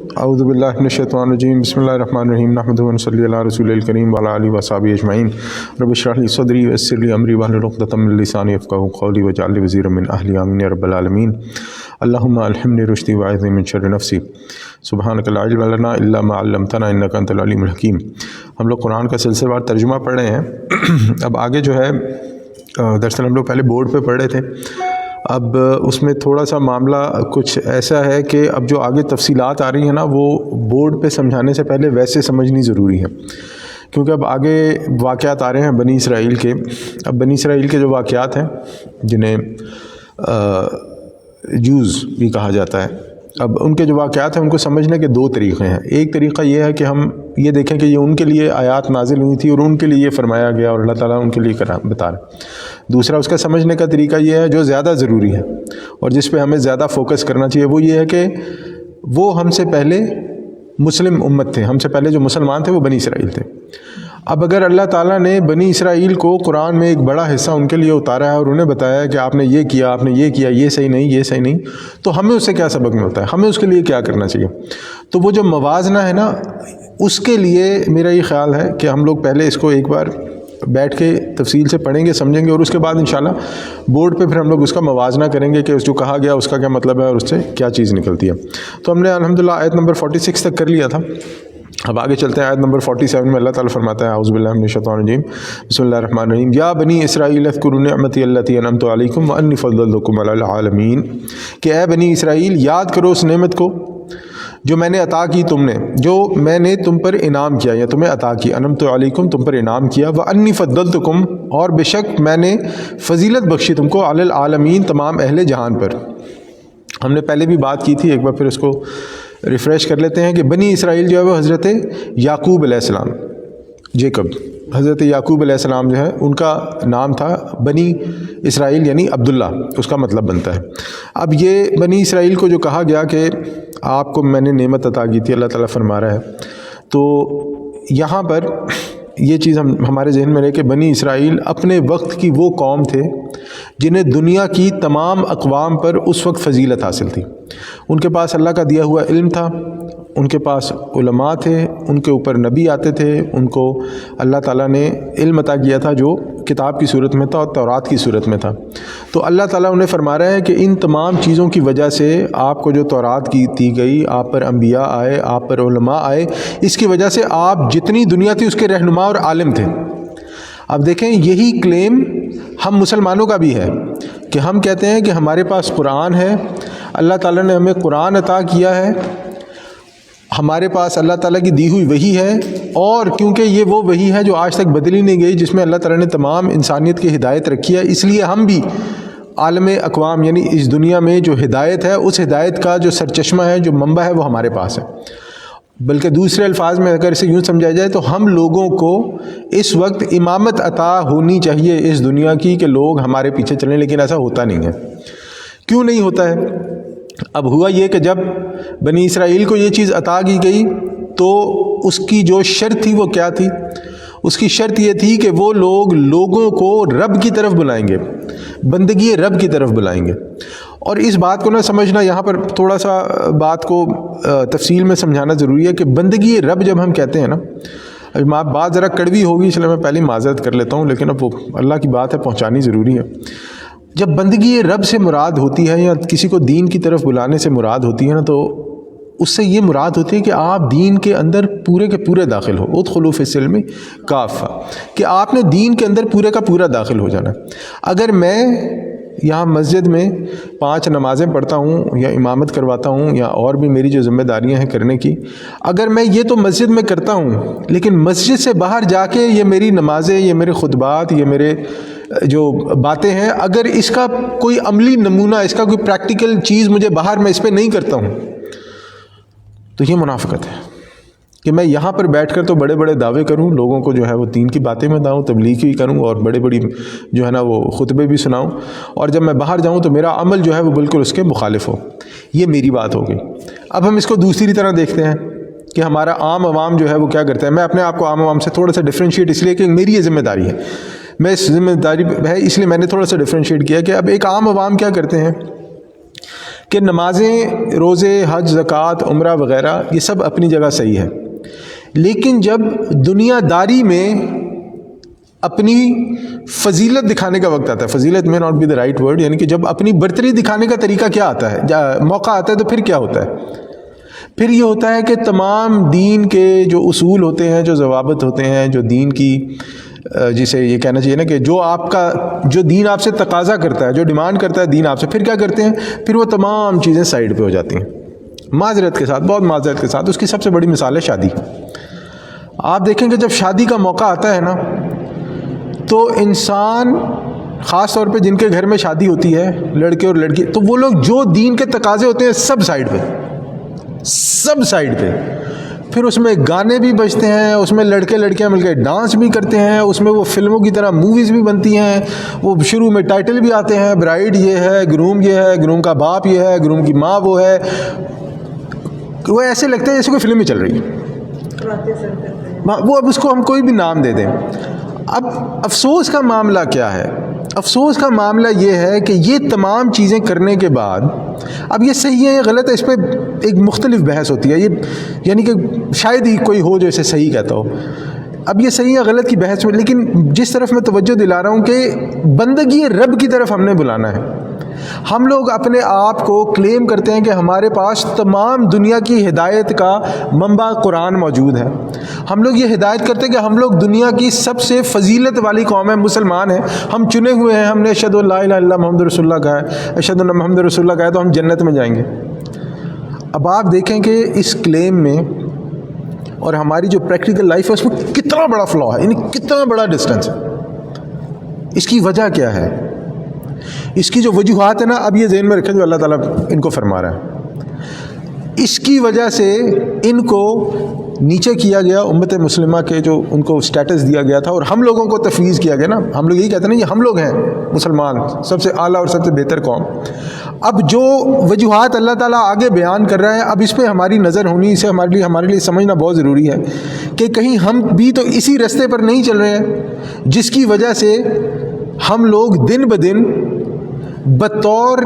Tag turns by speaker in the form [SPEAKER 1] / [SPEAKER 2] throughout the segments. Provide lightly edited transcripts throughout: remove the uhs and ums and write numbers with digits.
[SPEAKER 1] اعوذ باللہ من الشیطان الرجیم بسم اللہ الرحمن الرحیم نحمدہ ونصلی علی رسول الکریم وعلی آلہ وصحبہ اجمعین رب اشرح لی صدری ویسر لی امری واحلل عقدۃ من لسانی یفقہوا قولی واجعل لی وزیرا من اہلی آمین یا رب العالمین اللہم الہمنی رشدی واعذنی من شر نفسی سبحانک لا علم لنا الا ما علمتنا انک انت العلیم الحکیم۔ ہم لوگ قرآن کا سلسلہ وار ترجمہ پڑھ رہے ہیں۔ اب آگے جو ہے دراصل ہم لوگ پہلے بورڈ پہ پڑھ رہے تھے، اب اس میں تھوڑا سا معاملہ کچھ ایسا ہے کہ اب جو آگے تفصیلات آ رہی ہیں نا وہ بورڈ پہ سمجھانے سے پہلے ویسے سمجھنی ضروری ہے، کیونکہ اب آگے واقعات آ رہے ہیں بنی اسرائیل کے۔ اب بنی اسرائیل کے جو واقعات ہیں جنہیں جوز بھی کہا جاتا ہے، اب ان کے جو واقعات ہیں ان کو سمجھنے کے دو طریقے ہیں۔ ایک طریقہ یہ ہے کہ ہم یہ دیکھیں کہ یہ ان کے لیے آیات نازل ہوئی تھی اور ان کے لیے یہ فرمایا گیا اور اللہ تعالیٰ ان کے لیے بتا رہا ہے۔ دوسرا اس کا سمجھنے کا طریقہ یہ ہے جو زیادہ ضروری ہے اور جس پہ ہمیں زیادہ فوکس کرنا چاہیے، وہ یہ ہے کہ وہ ہم سے پہلے مسلم امت تھے، ہم سے پہلے جو مسلمان تھے وہ بنی اسرائیل تھے۔ اب اگر اللہ تعالیٰ نے بنی اسرائیل کو قرآن میں ایک بڑا حصہ ان کے لیے اتارا ہے اور انہیں بتایا ہے کہ آپ نے یہ کیا، آپ نے یہ کیا، یہ صحیح نہیں، یہ صحیح نہیں، تو ہمیں اس سے کیا سبق ملتا ہے، ہمیں اس کے لیے کیا کرنا چاہیے؟ تو وہ جو موازنہ ہے نا، اس کے لیے میرا یہ خیال ہے کہ ہم لوگ پہلے اس کو ایک بار بیٹھ کے تفصیل سے پڑھیں گے، سمجھیں گے، اور اس کے بعد انشاءاللہ بورڈ پہ پھر ہم لوگ اس کا موازنہ کریں گے کہ اس جو کہا گیا اس کا کیا مطلب ہے اور اس سے کیا چیز نکلتی ہے۔ تو ہم نے الحمدللہ آیت نمبر 46 تک کر لیا تھا۔ اب آگے چلتے ہیں آیت نمبر 47 میں اللہ تعالیٰ فرماتا ہے اعوذ باللہ من الشیطان الرجیم بسم اللہ الرحمن الرحیم یا بنی اسرائیل اذکروا نعمتی التی انعمت علیکم وانی فضلتکم علی العالمین، کہ اے بنی اسرائیل یاد کرو اس نعمت کو جو میں نے عطا کی تم نے، جو میں نے تم پر انعام کیا یا تمہیں عطا کی، انعمت علیکم تم پر انعام کیا، وانی فضلتکم اور بے شک میں نے فضیلت بخشی تم کو، علی العالمین تمام اہل جہان پر۔ ہم نے پہلے بھی بات کی تھی، ایک بار پھر اس کو ریفریش کر لیتے ہیں کہ بنی اسرائیل جو ہے وہ حضرت یعقوب علیہ السلام، جیکب، حضرت یعقوب علیہ السلام جو ہے ان کا نام تھا بنی اسرائیل، یعنی عبداللہ اس کا مطلب بنتا ہے۔ اب یہ بنی اسرائیل کو جو کہا گیا کہ آپ کو میں نے نعمت عطا کی تھی، اللہ تعالیٰ فرما رہا ہے، تو یہاں پر یہ چیز ہمارے ذہن میں رہے کہ بنی اسرائیل اپنے وقت کی وہ قوم تھے جنہیں دنیا کی تمام اقوام پر اس وقت فضیلت حاصل تھی۔ ان کے پاس اللہ کا دیا ہوا علم تھا، ان کے پاس علماء تھے، ان کے اوپر نبی آتے تھے، ان کو اللہ تعالیٰ نے علم عطا کیا تھا جو کتاب کی صورت میں تھا اور تورات کی صورت میں تھا۔ تو اللہ تعالیٰ انہیں فرما رہا ہے کہ ان تمام چیزوں کی وجہ سے آپ کو جو تورات کی دی گئی، آپ پر انبیاء آئے، آپ پر علماء آئے، اس کی وجہ سے آپ جتنی دنیا تھی اس کے رہنما اور عالم تھے۔ اب دیکھیں یہی کلیم ہم مسلمانوں کا بھی ہے کہ ہم کہتے ہیں کہ ہمارے پاس قرآن ہے، اللہ تعالیٰ نے ہمیں قرآن عطا کیا ہے، ہمارے پاس اللہ تعالیٰ کی دی ہوئی وحی ہے، اور کیونکہ یہ وہ وحی ہے جو آج تک بدلی نہیں گئی، جس میں اللہ تعالیٰ نے تمام انسانیت کی ہدایت رکھی ہے، اس لیے ہم بھی عالم اقوام یعنی اس دنیا میں جو ہدایت ہے اس ہدایت کا جو سرچشمہ ہے، جو منبع ہے، وہ ہمارے پاس ہے۔ بلکہ دوسرے الفاظ میں اگر اسے یوں سمجھا جائے تو ہم لوگوں کو اس وقت امامت عطا ہونی چاہیے اس دنیا کی کہ لوگ ہمارے پیچھے چلیں، لیکن ایسا ہوتا نہیں ہے۔ کیوں نہیں ہوتا ہے؟ اب ہوا یہ کہ جب بنی اسرائیل کو یہ چیز عطا کی گئی تو اس کی جو شرط تھی وہ کیا تھی؟ اس کی شرط یہ تھی کہ وہ لوگوں کو رب کی طرف بلائیں گے، بندگی رب کی طرف بلائیں گے۔ اور اس بات کو نہ سمجھنا، یہاں پر تھوڑا سا بات کو تفصیل میں سمجھانا ضروری ہے کہ بندگی رب جب ہم کہتے ہیں نا، اب بات ذرا کڑوی ہوگی اس لیے میں پہلے معذرت کر لیتا ہوں، لیکن اب وہ اللہ کی بات ہے، پہنچانی ضروری ہے۔ جب بندگی رب سے مراد ہوتی ہے یا کسی کو دین کی طرف بلانے سے مراد ہوتی ہے نا، تو اس سے یہ مراد ہوتی ہے کہ آپ دین کے اندر پورے کے پورے داخل ہو، ادخلوا فی السلم کافہ، کہ آپ نے دین کے اندر پورے کا پورا داخل ہو جانا۔ اگر میں یہاں مسجد میں 5 نمازیں پڑھتا ہوں یا امامت کرواتا ہوں یا اور بھی میری جو ذمہ داریاں ہیں کرنے کی، اگر میں یہ تو مسجد میں کرتا ہوں، لیکن مسجد سے باہر جا کے یہ میری نمازیں، یہ میرے خطبات، یہ میرے جو باتیں ہیں، اگر اس کا کوئی عملی نمونہ، اس کا کوئی پریکٹیکل چیز مجھے باہر میں اس پہ نہیں کرتا ہوں، تو یہ منافقت ہے کہ میں یہاں پر بیٹھ کر تو بڑے بڑے دعوے کروں، لوگوں کو جو ہے وہ دین کی باتیں میں بتاؤں، تبلیغ بھی کروں اور بڑی بڑی جو ہے نا وہ خطبے بھی سناؤں، اور جب میں باہر جاؤں تو میرا عمل جو ہے وہ بالکل اس کے مخالف ہو۔ یہ میری بات ہو گئی۔ اب ہم اس کو دوسری طرح دیکھتے ہیں کہ ہمارا عام عوام جو ہے وہ کیا کرتا ہے۔ میں اپنے آپ کو عام عوام سے تھوڑا سا ڈفرینشیٹ اس لیے کہ میری یہ ذمہ داری ہے، میں اس ذمہ داری ہے اس لیے میں نے تھوڑا سا ڈفرینشیٹ کیا کہ اب ایک عام عوام کیا کرتے ہیں کہ نمازیں، روزے، حج، زکوٰۃ، عمرہ وغیرہ یہ سب اپنی جگہ صحیح ہے، لیکن جب دنیا داری میں اپنی فضیلت دکھانے کا وقت آتا ہے، فضیلت میں not be the right word, یعنی کہ جب اپنی برتری دکھانے کا طریقہ کیا آتا ہے، موقع آتا ہے، تو پھر کیا ہوتا ہے؟ پھر یہ ہوتا ہے کہ تمام دین کے جو اصول ہوتے ہیں، جو ضوابط ہوتے ہیں، جو دین کی جسے یہ کہنا چاہیے نا کہ جو دین آپ سے تقاضا کرتا ہے، جو ڈیمانڈ کرتا ہے دین آپ سے، پھر کیا کرتے ہیں؟ پھر وہ تمام چیزیں سائڈ پہ ہو جاتی ہیں، معذرت کے ساتھ، بہت معذرت کے ساتھ۔ اس کی سب سے بڑی مثال ہے شادی۔ آپ دیکھیں کہ جب شادی کا موقع آتا ہے نا، تو انسان، خاص طور پہ جن کے گھر میں شادی ہوتی ہے، لڑکے اور لڑکی، تو وہ لوگ جو دین کے تقاضے ہوتے ہیں سب سائڈ پہ، پھر اس میں گانے بھی بجتے ہیں، اس میں لڑکے لڑکیاں مل کے ڈانس بھی کرتے ہیں، اس میں وہ فلموں کی طرح موویز بھی بنتی ہیں، وہ شروع میں ٹائٹل بھی آتے ہیں، برائڈ یہ ہے، گروم یہ ہے، گروم کا باپ یہ ہے، گروم کی ماں وہ ہے، وہ ایسے لگتا ہے جیسے کوئی فلم ہی چل رہی ہے، وہ اب اس کو ہم کوئی بھی نام دے دیں۔ اب افسوس کا معاملہ کیا ہے؟ افسوس کا معاملہ یہ ہے کہ یہ تمام چیزیں کرنے کے بعد، اب یہ صحیح ہے یا غلط ہے، اس پہ ایک مختلف بحث ہوتی ہے، یہ یعنی کہ شاید ہی کوئی ہو جو اسے صحیح کہتا ہو، اب یہ صحیح یا غلط کی بحث میں، لیکن جس طرف میں توجہ دلا رہا ہوں کہ بندگی رب کی طرف ہم نے بلانا ہے۔ ہم لوگ اپنے آپ کو کلیم کرتے ہیں کہ ہمارے پاس تمام دنیا کی ہدایت کا منبع قرآن موجود ہے، ہم لوگ یہ ہدایت کرتے ہیں کہ ہم لوگ دنیا کی سب سے فضیلت والی قوم ہے، مسلمان ہیں، ہم چنے ہوئے ہیں، ہم نے اشہد ان لا الہ الا اللہ محمد رسول اللہ کہا ہے، اشہد ان محمد رسول اللہ کہا ہے، تو ہم جنت میں جائیں گے۔ اب آپ دیکھیں کہ اس کلیم میں اور ہماری جو پریکٹیکل لائف ہے اس میں کتنا بڑا فلا ہے، یعنی کتنا بڑا ڈسٹنس ہے۔ اس کی وجہ کیا ہے؟ اس کی جو وجوہات ہے نا، اب یہ ذہن میں رکھیں جو اللہ تعالیٰ ان کو فرما رہا ہے، اس کی وجہ سے ان کو نیچے کیا گیا، امت مسلمہ کے جو ان کو سٹیٹس دیا گیا تھا، اور ہم لوگوں کو تفویض کیا گیا نا، ہم لوگ یہی کہتے ہیں نا، یہ ہم لوگ ہیں مسلمان، سب سے اعلیٰ اور سب سے بہتر قوم۔ اب جو وجوہات اللہ تعالیٰ آگے بیان کر رہا ہے، اب اس پہ ہماری نظر ہونی، اسے ہمارے لیے سمجھنا بہت ضروری ہے کہ کہیں ہم بھی تو اسی رستے پر نہیں چل رہے ہیں جس کی وجہ سے ہم لوگ دن بدن بطور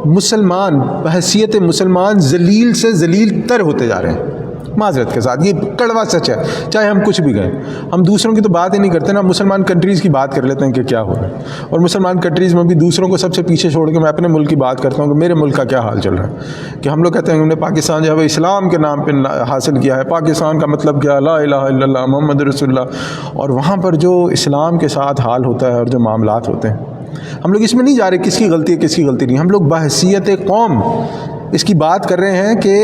[SPEAKER 1] مسلمان، بحیثیت مسلمان، ذلیل سے ذلیل تر ہوتے جا رہے ہیں۔ معذرت کے ساتھ یہ کڑوا سچ ہے، چاہے ہم کچھ بھی کہیں، ہم دوسروں کی تو بات ہی نہیں کرتے نا، مسلمان کنٹریز کی بات کر لیتے ہیں کہ کیا ہو رہا ہے، اور مسلمان کنٹریز میں بھی دوسروں کو سب سے پیچھے چھوڑ کے میں اپنے ملک کی بات کرتا ہوں کہ میرے ملک کا کیا حال چل رہا ہے، کہ ہم لوگ کہتے ہیں کہ ہم نے پاکستان جو ہے وہ اسلام کے نام پہ حاصل کیا ہے، پاکستان کا مطلب کیا، لا الہ الا اللہ محمد رسول اللہ، اور وہاں پر جو اسلام کے ساتھ حال ہوتا ہے اور جو معاملات ہوتے ہیں، ہم لوگ اس میں نہیں جا رہے کس کی غلطی ہے کس کی غلطی نہیں، ہم لوگ بحیثیت قوم اس کی بات کر رہے ہیں کہ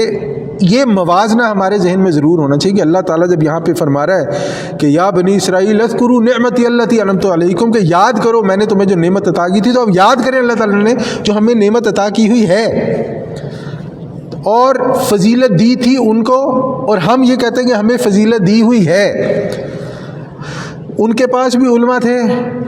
[SPEAKER 1] یہ موازنہ ہمارے ذہن میں ضرور ہونا چاہیے کہ اللہ تعالیٰ جب یہاں پہ فرما رہا ہے کہ یا بنی اسرائیل اذکروا نعمتی التی انعمت علیکم، کہ یاد کرو میں نے تمہیں جو نعمت عطا کی تھی، تو اب یاد کریں اللہ تعالیٰ نے جو ہمیں نعمت عطا کی ہوئی ہے اور فضیلت دی تھی ان کو، اور ہم یہ کہتے ہیں کہ ہمیں فضیلت دی ہوئی ہے۔ ان کے پاس بھی علماء تھے،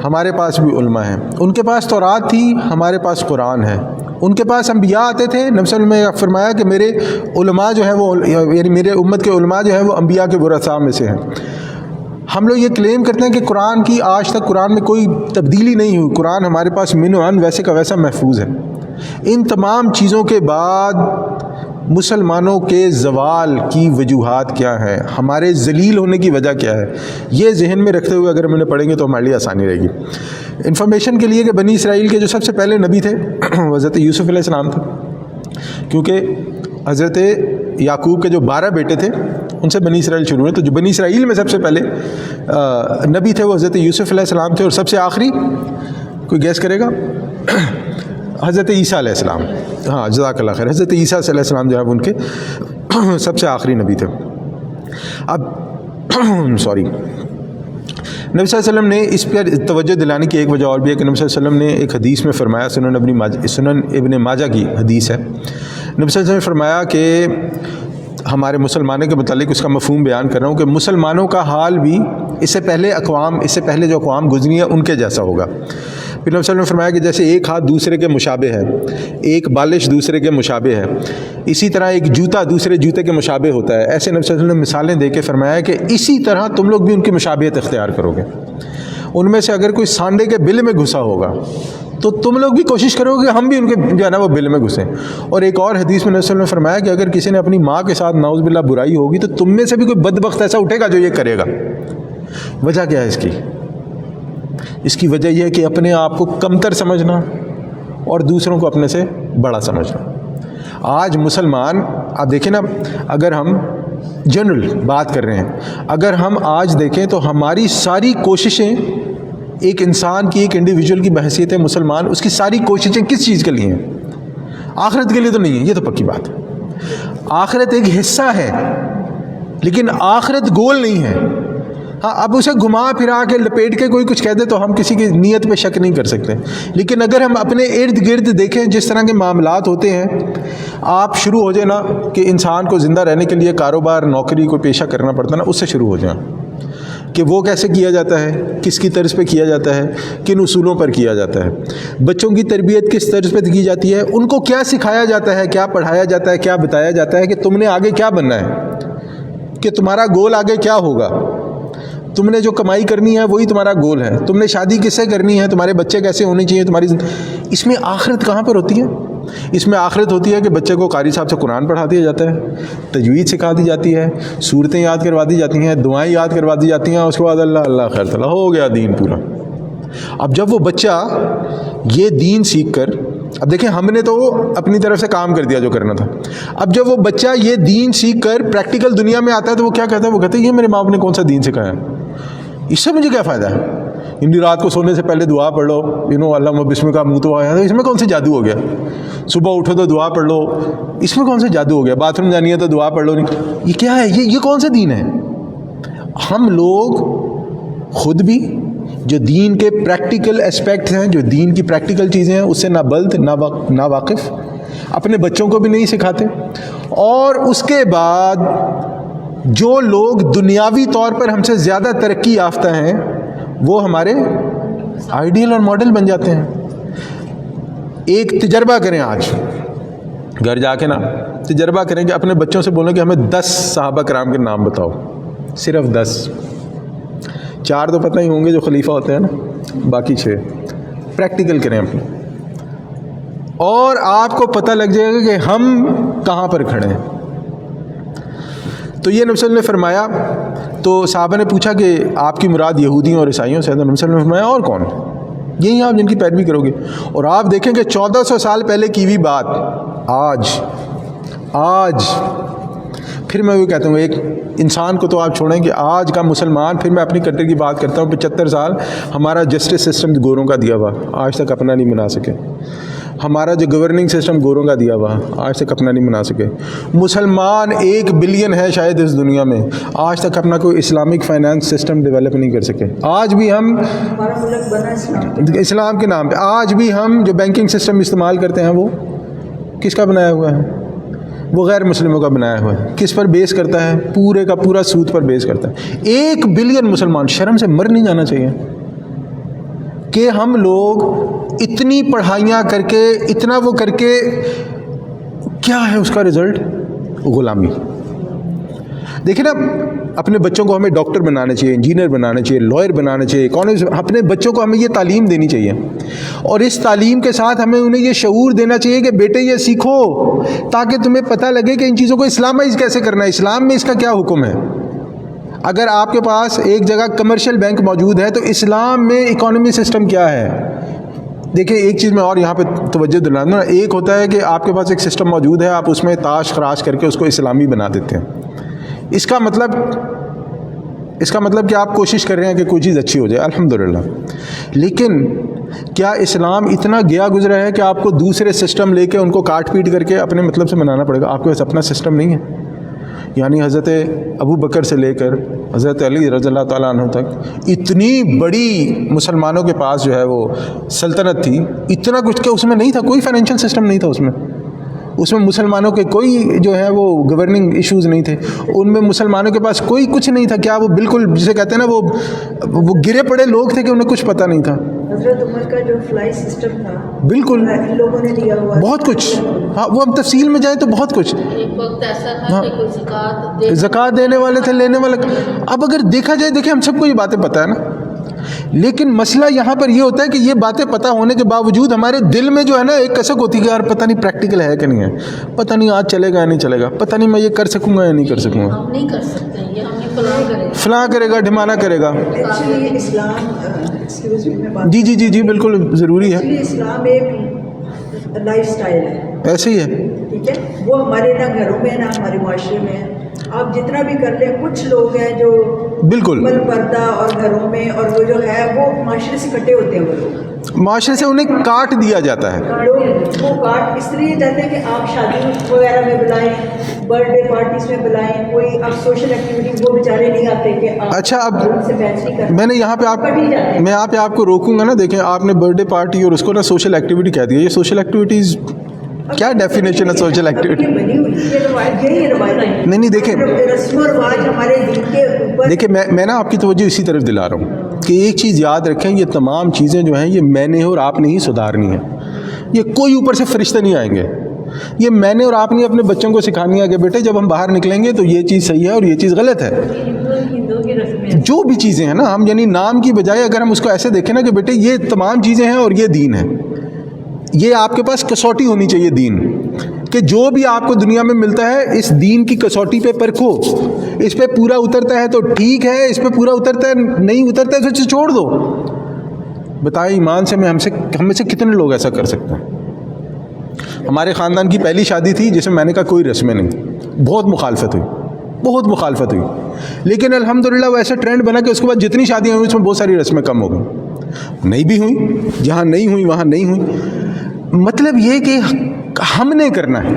[SPEAKER 1] ہمارے پاس بھی علماء ہیں، ان کے پاس تورات تھی، ہمارے پاس قرآن ہے، ان کے پاس انبیاء آتے تھے، نبی صلی اللہ علیہ وسلم نے فرمایا کہ میرے علماء جو ہیں وہ، یعنی میرے امت کے علماء جو ہیں وہ انبیاء کے ورثاء میں سے ہیں۔ ہم لوگ یہ کلیم کرتے ہیں کہ قرآن کی آج تک قرآن میں کوئی تبدیلی نہیں ہوئی، قرآن ہمارے پاس من و عن ویسے کا ویسا محفوظ ہے۔ ان تمام چیزوں کے بعد مسلمانوں کے زوال کی وجوہات کیا ہیں، ہمارے ذلیل ہونے کی وجہ کیا ہے، یہ ذہن میں رکھتے ہوئے اگر ہم انہیں پڑھیں گے تو ہمارے لیے آسانی رہے گی۔ انفارمیشن کے لیے کہ بنی اسرائیل کے جو سب سے پہلے نبی تھے حضرت یوسف علیہ السلام تھے، کیونکہ حضرت یعقوب کے جو 12 بیٹے تھے ان سے بنی اسرائیل شروع ہوئے، تو جو بنی اسرائیل میں سب سے پہلے نبی تھے وہ حضرت یوسف علیہ السلام تھے، اور سب سے آخری کوئی گیس کرے گا؟ حضرت عیسیٰ علیہ السلام۔ ہاں جزاک اللہ خیر، حضرت عیسیٰ علیہ السلام جو ہے ان کے سب سے آخری نبی تھے۔ اب سوری، نبی صلی اللہ علیہ وسلم نے اس پر توجہ دلانے کی ایک وجہ اور بھی ہے کہ نبی صلی اللہ علیہ وسلم نے ایک حدیث میں فرمایا، سنن ابن ماجہ کی حدیث ہے، نبی صلی اللہ علیہ وسلم نے فرمایا کہ ہمارے مسلمانوں کے متعلق اس کا مفہوم بیان کر رہا ہوں کہ مسلمانوں کا حال بھی اس سے پہلے جو اقوام گزری ہیں ان کے جیسا ہوگا۔ پھر نبی صلی اللہ علیہ وسلم نے فرمایا کہ جیسے ایک ہاتھ دوسرے کے مشابہ ہے، ایک بالش دوسرے کے مشابہ ہے، اسی طرح ایک جوتا دوسرے جوتے کے مشابہ ہوتا ہے، ایسے نبی صلی اللہ علیہ وسلم نے مثالیں دے کے فرمایا کہ اسی طرح تم لوگ بھی ان کی مشابہت اختیار کرو گے۔ ان میں سے اگر کوئی سانڈے کے بل میں گھسا ہوگا تو تم لوگ بھی کوشش کرو کہ ہم بھی ان کے جو ہے نا وہ بل میں گھسیں. اور ایک اور حدیث میں نبی صلی اللہ علیہ وسلم نے فرمایا کہ اگر کسی نے اپنی ماں کے ساتھ نعوذ باللہ برائی ہوگی تو تم میں سے بھی کوئی بدبخت ایسا اٹھے گا جو یہ کرے گا. وجہ کیا ہے اس کی وجہ یہ ہے کہ اپنے آپ کو کمتر سمجھنا اور دوسروں کو اپنے سے بڑا سمجھنا. آج مسلمان آپ دیکھیں نا, اگر ہم جنرل بات کر رہے ہیں, اگر ہم آج دیکھیں تو ہماری ساری کوششیں ایک انسان کی, ایک انڈیویجول کی بحیثیت مسلمان, اس کی ساری کوششیں کس چیز کے لیے ہیں؟ آخرت کے لیے تو نہیں ہے, یہ تو پکی بات ہے. آخرت ایک حصہ ہے لیکن آخرت گول نہیں ہے. ہاں اب اسے گھما پھرا کے لپیٹ کے کوئی کچھ کہہ دے تو ہم کسی کی نیت پہ شک نہیں کر سکتے, لیکن اگر ہم اپنے ارد گرد دیکھیں جس طرح کے معاملات ہوتے ہیں, آپ شروع ہو جائیں نا کہ انسان کو زندہ رہنے کے لیے کاروبار, نوکری کو پیشہ کرنا پڑتا ہے نا, اس سے شروع ہو جائیں کہ وہ کیسے کیا جاتا ہے, کس کی طرز پہ کیا جاتا ہے, کن اصولوں پر کیا جاتا ہے, بچوں کی تربیت کس طرز پہ کی جاتی ہے, ان کو کیا سکھایا جاتا ہے, کیا پڑھایا جاتا ہے, کیا بتایا جاتا ہے کہ تم نے آگے کیا بننا ہے, کہ تمہارا گول آگے کیا ہوگا, تم نے جو کمائی کرنی ہے وہی تمہارا گول ہے, تم نے شادی کس سے کرنی ہے, تمہارے بچے کیسے ہونے چاہیے تمہاری. اس میں آخرت کہاں پر ہوتی ہے؟ اس میں آخرت ہوتی ہے کہ بچے کو قاری صاحب سے قرآن پڑھا دیا جاتا ہے, تجوید سکھا دی جاتی ہے, صورتیں یاد کروا دی جاتی ہیں, دعائیں یاد کروا دی جاتی ہیں, اس کے بعد اللہ اللہ خیر تعالیٰ ہو گیا دین پورا. اب جب وہ بچہ یہ دین سیکھ کر, اب دیکھیں ہم نے تو اپنی طرف سے کام کر دیا جو کرنا تھا, اب جب وہ بچہ یہ دین سیکھ کر پریکٹیکل دنیا میں آتا ہے تو وہ کیا کہتا ہے؟ وہ کہتا ہے یہ میرے ماں باپ نے کون سا دین سکھایا, اس سے مجھے کیا فائدہ ہے؟ اتنی رات کو سونے سے پہلے دعا پڑھ لو, اللہ بسم کا منہ تو آیا, اس میں کون سے جادو ہو گیا؟ صبح اٹھو تو دعا پڑھ لو, اس میں کون سے جادو ہو گیا؟ باتھ روم جانی ہے تو دعا پڑھ لو, نہیں یہ کیا ہے؟ یہ کون سا دین ہے؟ ہم لوگ خود بھی جو دین کے پریکٹیکل اسپیکٹس ہیں, جو دین کی پریکٹیکل چیزیں ہیں, اس سے نہ بلد نہ واقف, اپنے بچوں کو بھی نہیں سکھاتے. اور اس کے بعد جو لوگ دنیاوی طور پر ہم سے زیادہ ترقی یافتہ ہیں وہ ہمارے آئیڈیل اور ماڈل بن جاتے ہیں. ایک تجربہ کریں, آج گھر جا کے نا تجربہ کریں کہ اپنے بچوں سے بولیں کہ ہمیں 10 صحابہ کرام کے نام بتاؤ, صرف 10, 4 تو پتہ ہی ہوں گے جو خلیفہ ہوتے ہیں نا, باقی 6 پریکٹیکل کریں اپنے, اور آپ کو پتہ لگ جائے گا کہ ہم کہاں پر کھڑے ہیں. تو یہ نبی صلی اللہ علیہ وسلم نے فرمایا, تو صحابہ نے پوچھا کہ آپ کی مراد یہودیوں اور عیسائیوں سے؟ تو نبی صلی اللہ علیہ وسلم نے فرمایا اور کون؟ یہی آپ جن کی پیروی کرو گے. اور آپ دیکھیں کہ 1400 سال پہلے کی ہوئی بات آج پھر میں وہ کہتا ہوں, ایک انسان کو تو آپ چھوڑیں کہ آج کا مسلمان, پھر میں اپنی کنٹری کی بات کرتا ہوں, 75 سال ہمارا جسٹس سسٹم گوروں کا دیا ہوا, آج تک اپنا نہیں بنا سکے. ہمارا جو گورننگ سسٹم گوروں کا دیا ہوا, آج تک اپنا نہیں بنا سکے. مسلمان 1 بلین ہے شاید اس دنیا میں, آج تک اپنا کوئی اسلامک فائنانس سسٹم ڈیولپ نہیں کر سکے. آج بھی ہم اسلام کے نام پہ, آج بھی ہم جو بینکنگ سسٹم استعمال کرتے ہیں وہ کس کا بنایا ہوا ہے؟ وہ غیر مسلموں کا بنایا ہوا ہے. کس پر بیس کرتا ہے؟ پورے کا پورا سود پر بیس کرتا ہے. 1 بلین مسلمان, شرم سے مر نہیں جانا چاہیے کہ ہم لوگ اتنی پڑھائیاں کر کے, اتنا وہ کر کے, کیا ہے اس کا رزلٹ؟ غلامی. دیکھیں نا, اپنے بچوں کو ہمیں ڈاکٹر بنانا چاہیے, انجینئر بنانا چاہیے, لائر بنانا چاہیے, کالج, اپنے بچوں کو ہمیں یہ تعلیم دینی چاہیے, اور اس تعلیم کے ساتھ ہمیں انہیں یہ شعور دینا چاہیے کہ بیٹے یہ سیکھو تاکہ تمہیں پتہ لگے کہ ان چیزوں کو اسلامائز کیسے کرنا ہے, اسلام میں اس کا کیا حکم ہے. اگر آپ کے پاس ایک جگہ کمرشل بینک موجود ہے تو اسلام میں اکانومی سسٹم کیا ہے؟ دیکھیں ایک چیز میں اور یہاں پہ توجہ دلانا, ایک ہوتا ہے کہ آپ کے پاس ایک سسٹم موجود ہے, آپ اس میں تاش خراش کر کے اس کو اسلامی بنا دیتے ہیں. اس کا مطلب کہ آپ کوشش کر رہے ہیں کہ کوئی چیز اچھی ہو جائے, الحمدللہ, لیکن کیا اسلام اتنا گیا گزرا ہے کہ آپ کو دوسرے سسٹم لے کے ان کو کاٹ پیٹ کر کے اپنے مطلب سے بنانا پڑے گا؟ آپ کے پاس اپنا سسٹم نہیں ہے. یعنی حضرت ابو بکر سے لے کر حضرت علی رضی اللہ تعالیٰ عنہ تک اتنی بڑی مسلمانوں کے پاس جو ہے وہ سلطنت تھی, اتنا کچھ کہ اس میں نہیں تھا, کوئی فائنینشیل سسٹم نہیں تھا اس میں مسلمانوں کے کوئی جو ہے وہ گورننگ ایشوز نہیں تھے, ان میں مسلمانوں کے پاس کوئی کچھ نہیں تھا. کیا وہ بالکل جسے کہتے ہیں نا وہ گرے پڑے لوگ تھے کہ انہیں کچھ پتہ نہیں تھا.
[SPEAKER 2] حضرت عمر کا جو فلائی سسٹم تھا
[SPEAKER 1] بالکل
[SPEAKER 2] ان لوگوں نے دیا ہوا
[SPEAKER 1] بہت کچھ. ہاں وہ ہم تفصیل میں جائیں تو بہت کچھ.
[SPEAKER 3] ایک وقت ایسا تھا کہ کوئی
[SPEAKER 1] زکوٰۃ دینے والے تھے, لینے والے. اب اگر دیکھا جائے, دیکھیں ہم سب کو یہ باتیں پتہ ہے نا, لیکن مسئلہ یہاں پر یہ ہوتا ہے کہ یہ باتیں پتہ ہونے کے باوجود ہمارے دل میں جو ہے نا ایک کسک ہوتی ہے کہ یار پتہ نہیں پریکٹیکل ہے کہ نہیں ہے، پتہ نہیں آج چلے گا یا نہیں چلے گا، پتہ نہیں میں یہ کر سکوں گا یا نہیں کر سکوں گا،
[SPEAKER 3] ہم نہیں کر سکتے یہ ہمیں فلاں کرے
[SPEAKER 1] فلاں کرے گا ڈھمانا کرے گا.
[SPEAKER 2] ایکچولی اسلام ایکسکیوز می میں بات
[SPEAKER 1] جی جی جی جی بالکل ضروری ہے،
[SPEAKER 2] ایکچولی اسلام ایک لائف سٹائل ہے،
[SPEAKER 1] ایسے ہی ہے.
[SPEAKER 2] ٹھیک ہے، وہ ہمارے نہ گھروں میں نہ ہمارے معاشرے میں ہے. آپ جتنا بھی کر لیں، کچھ لوگ ہیں جو
[SPEAKER 1] بالکل
[SPEAKER 2] بل پردہ اور گھروں میں، اور وہ جو ہے وہ معاشرے سے کٹے ہوتے ہیں، وہ لوگ
[SPEAKER 1] معاشرے سے انہیں کاٹ دیا جاتا ہے.
[SPEAKER 2] لوگ وہ کاٹ اس لیے جاتے ہیں کہ آپ شادی وغیرہ میں بلائیں، برتھ ڈے پارٹیز میں بلائیں، کوئی آپ سوشل ایکٹیویٹی، وہ بیچارے نہیں آتے کہ آپ
[SPEAKER 1] اچھا اب
[SPEAKER 2] ان سے بیچ نہیں کرتے.
[SPEAKER 1] میں نے یہاں پہ میں یہاں پہ آپ کو روکوں گا نا. دیکھیں آپ نے برتھ ڈے پارٹی اور اس کو نا سوشل ایکٹیویٹی کہہ دیا. یہ سوشل ایکٹیویٹیز کیا ڈیفینیشن ہے سوشل ایکٹیویٹی؟
[SPEAKER 2] بنی ہوئی یہ روایت، یہی روایت ہے.
[SPEAKER 1] نہیں دیکھیں
[SPEAKER 2] رسم و رواج ہمارے دین کے اوپر.
[SPEAKER 1] دیکھیں میں نا آپ کی توجہ اسی طرف دلا رہا ہوں کہ ایک چیز یاد رکھیں، یہ تمام چیزیں جو ہیں یہ میں نے اور آپ نے ہی سدھارنی ہے. یہ کوئی اوپر سے فرشتے نہیں آئیں گے. یہ میں نے اور آپ نے اپنے بچوں کو سکھانی ہے کہ بیٹے جب ہم باہر نکلیں گے تو یہ چیز صحیح ہے اور یہ چیز غلط ہے.
[SPEAKER 3] ہندو کی رسمیں
[SPEAKER 1] جو بھی چیزیں ہیں نا، ہم یعنی نام کی بجائے اگر ہم اس کو ایسے دیکھیں نا کہ بیٹے یہ تمام چیزیں ہیں اور یہ دین ہے. یہ آپ کے پاس کسوٹی ہونی چاہیے دین، کہ جو بھی آپ کو دنیا میں ملتا ہے اس دین کی کسوٹی پہ پرکھو. اس پہ پورا اترتا ہے تو ٹھیک ہے، اس پہ پورا اترتا ہے نہیں اترتا ہے تو چھوڑ دو. بتائیں ایمان سے ہم میں سے کتنے لوگ ایسا کر سکتے ہیں؟ ہمارے خاندان کی پہلی شادی تھی جس میں میں نے کہا کوئی رسمیں نہیں. بہت مخالفت ہوئی، لیکن الحمدللہ وہ ایسا ٹرینڈ بنا کہ اس کے بعد جتنی شادیاں ہوئی اس میں بہت ساری رسمیں کم ہو گئیں. نہیں بھی ہوئی، جہاں نہیں ہوئی وہاں نہیں ہوئی. مطلب یہ کہ ہم نے کرنا ہے،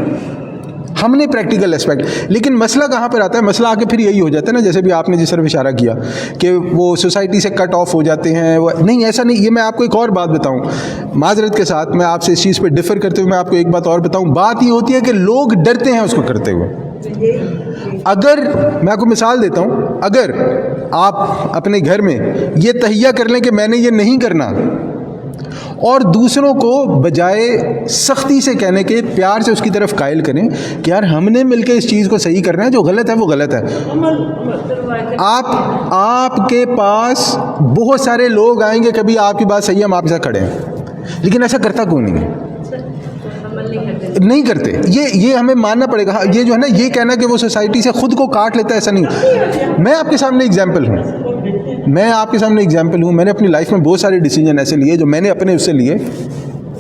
[SPEAKER 1] ہم نے پریکٹیکل اسپیکٹ. لیکن مسئلہ کہاں پر آتا ہے؟ مسئلہ آ کے پھر یہی ہو جاتا ہے نا، جیسے بھی آپ نے جس طرف اشارہ کیا کہ وہ سوسائٹی سے کٹ آف ہو جاتے ہیں. نہیں ایسا نہیں. یہ میں آپ کو ایک اور بات بتاؤں معذرت کے ساتھ، میں آپ سے اس چیز پہ ڈفر کرتے ہوئے میں آپ کو ایک بات اور بتاؤں. بات یہ ہوتی ہے کہ لوگ ڈرتے ہیں اس کو کرتے ہوئے. اگر میں آپ کو مثال دیتا ہوں، اگر آپ اپنے گھر میں یہ تہیہ کر لیں کہ میں نے یہ نہیں کرنا، اور دوسروں کو بجائے سختی سے کہنے کے پیار سے اس کی طرف قائل کریں کہ یار ہم نے مل کے اس چیز کو صحیح کرنا ہے، جو غلط ہے وہ غلط ہے. آپ کے پاس بہت سارے لوگ آئیں گے کبھی آپ کی بات صحیح ہے ہم آپ کے ساتھ کھڑے ہیں، لیکن ایسا کرتا کوئی نہیں ہے. نہیں کرتے. یہ ہمیں ماننا پڑے گا. یہ جو ہے نا یہ کہنا کہ وہ سوسائٹی سے خود کو کاٹ لیتا ہے، ایسا نہیں. میں آپ کے سامنے ایگزامپل ہوں. میں نے اپنی لائف میں بہت سارے ڈیسیجن ایسے لیے جو میں نے اپنے اس سے لیے.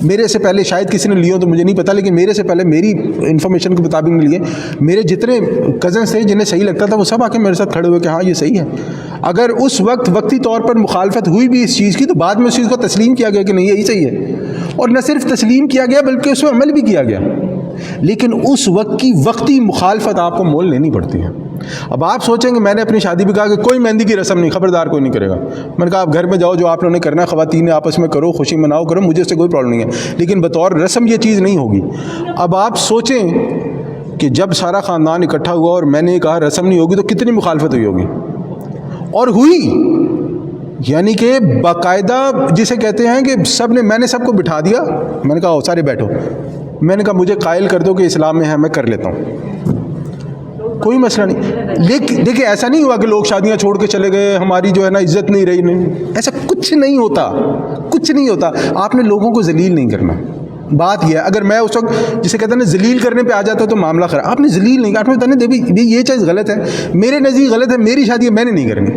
[SPEAKER 1] میرے سے پہلے شاید کسی نے لیے ہو تو مجھے نہیں پتا، لیکن میرے سے پہلے میری انفارمیشن کے مطابق نہیں لیے. میرے جتنے کزنس تھے جنہیں صحیح لگتا تھا وہ سب آ کے میرے ساتھ کھڑے ہوئے کہ ہاں یہ صحیح ہے. اگر اس وقت وقتی طور پر مخالفت ہوئی بھی اس چیز کی تو بعد میں اس چیز کو تسلیم کیا گیا کہ نہیں یہی صحیح ہے. اور نہ صرف تسلیم کیا گیا بلکہ اس میں عمل بھی کیا گیا. لیکن اس وقت کی وقتی مخالفت آپ کو مول لینی پڑتی ہے. اب آپ سوچیں گے میں نے اپنی شادی بھی کہا کہ کوئی مہندی کی رسم نہیں، خبردار کوئی نہیں کرے گا. میں نے کہا آپ گھر میں جاؤ، جو آپ لوگوں نے کرنا ہے خواتین آپس میں کرو، خوشی مناؤ کرو، مجھے اس سے کوئی پرابلم نہیں ہے، لیکن بطور رسم یہ چیز نہیں ہوگی. اب آپ سوچیں کہ جب سارا خاندان اکٹھا ہوا اور میں نے کہا رسم نہیں ہوگی تو کتنی مخالفت ہوئی ہوگی. اور ہوئی، یعنی کہ باقاعدہ جسے کہتے ہیں کہ میں نے سب کو بٹھا دیا. میں نے کہا سارے بیٹھو. میں نے کہا مجھے قائل کر دو کہ اسلام میں ہے، میں کر لیتا ہوں، کوئی مسئلہ نہیں. لیکن دیکھیں ایسا نہیں ہوا کہ لوگ شادیاں چھوڑ کے چلے گئے، ہماری جو ہے نا عزت نہیں رہی. نہیں، ایسا کچھ نہیں ہوتا. آپ نے لوگوں کو ذلیل نہیں کرنا. بات یہ ہے اگر میں اس وقت جسے کہتے ہیں نا ذلیل کرنے پہ آ جاتا تو معاملہ خراب. آپ نے ذلیل نہیں، آپ نے بتانا یہ چیز غلط ہے، میرے نزدیک غلط ہے، میری شادی ہے میں نے نہیں کرنی.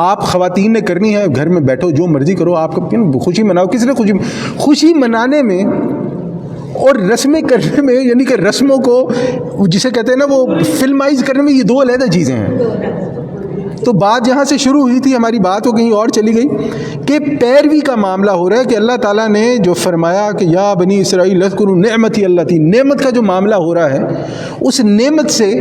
[SPEAKER 1] آپ خواتین نے کرنی ہے، گھر میں بیٹھو جو مرضی کرو، آپ کو خوشی مناؤ. کس نے خوشی منانے میں اور رسمیں کرنے میں، یعنی کہ رسموں کو جسے کہتے ہیں نا وہ فلمائز کرنے میں، یہ دو علیحدہ چیزیں ہیں. تو بات جہاں سے شروع ہوئی تھی ہماری بات وہ کہیں اور چلی گئی کہ پیروی کا معاملہ ہو رہا ہے کہ اللہ تعالیٰ نے جو فرمایا کہ یا بنی اسرائیل اذکروا نعمتی اللتی، نعمت کا جو معاملہ ہو رہا ہے، اس نعمت سے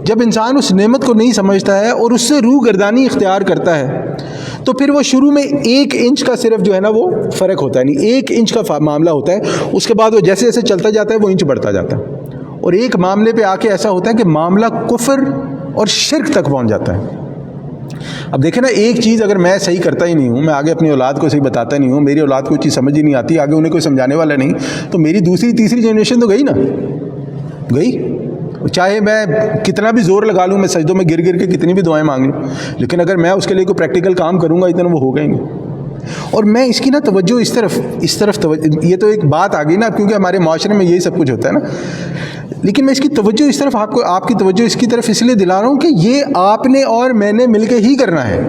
[SPEAKER 1] جب انسان اس نعمت کو نہیں سمجھتا ہے اور اس سے روح گردانی اختیار کرتا ہے تو پھر وہ شروع میں 1 انچ کا صرف جو ہے نا وہ فرق ہوتا ہے، نہیں 1 انچ کا معاملہ ہوتا ہے. اس کے بعد وہ جیسے جیسے چلتا جاتا ہے وہ انچ بڑھتا جاتا ہے، اور ایک معاملے پہ آ کے ایسا ہوتا ہے کہ معاملہ کفر اور شرک تک پہنچ جاتا ہے. اب دیکھیں نا ایک چیز اگر میں صحیح کرتا ہی نہیں ہوں، میں آگے اپنی اولاد کو صحیح بتاتا نہیں ہوں، میری اولاد کو چیز سمجھ ہی نہیں آتی، آگے انہیں کوئی سمجھانے والا نہیں، تو میری دوسری تیسری جنریشن تو گئی نا، گئی. چاہے میں کتنا بھی زور لگا لوں، میں سجدوں میں گر گر کے کتنی بھی دعائیں مانگ لوں، لیکن اگر میں اس کے لیے کوئی پریکٹیکل کام کروں گا اتنا وہ ہوگا ہی نہیں۔ اور میں اس کی نا توجہ اس طرف توجہ، یہ تو ایک بات آ گئی نا، کیونکہ ہمارے معاشرے میں یہی سب کچھ ہوتا ہے نا، لیکن میں اس کی توجہ اس طرف آپ کی توجہ اس کی طرف اس لیے دلا رہا ہوں کہ یہ آپ نے اور میں نے مل کے ہی کرنا ہے۔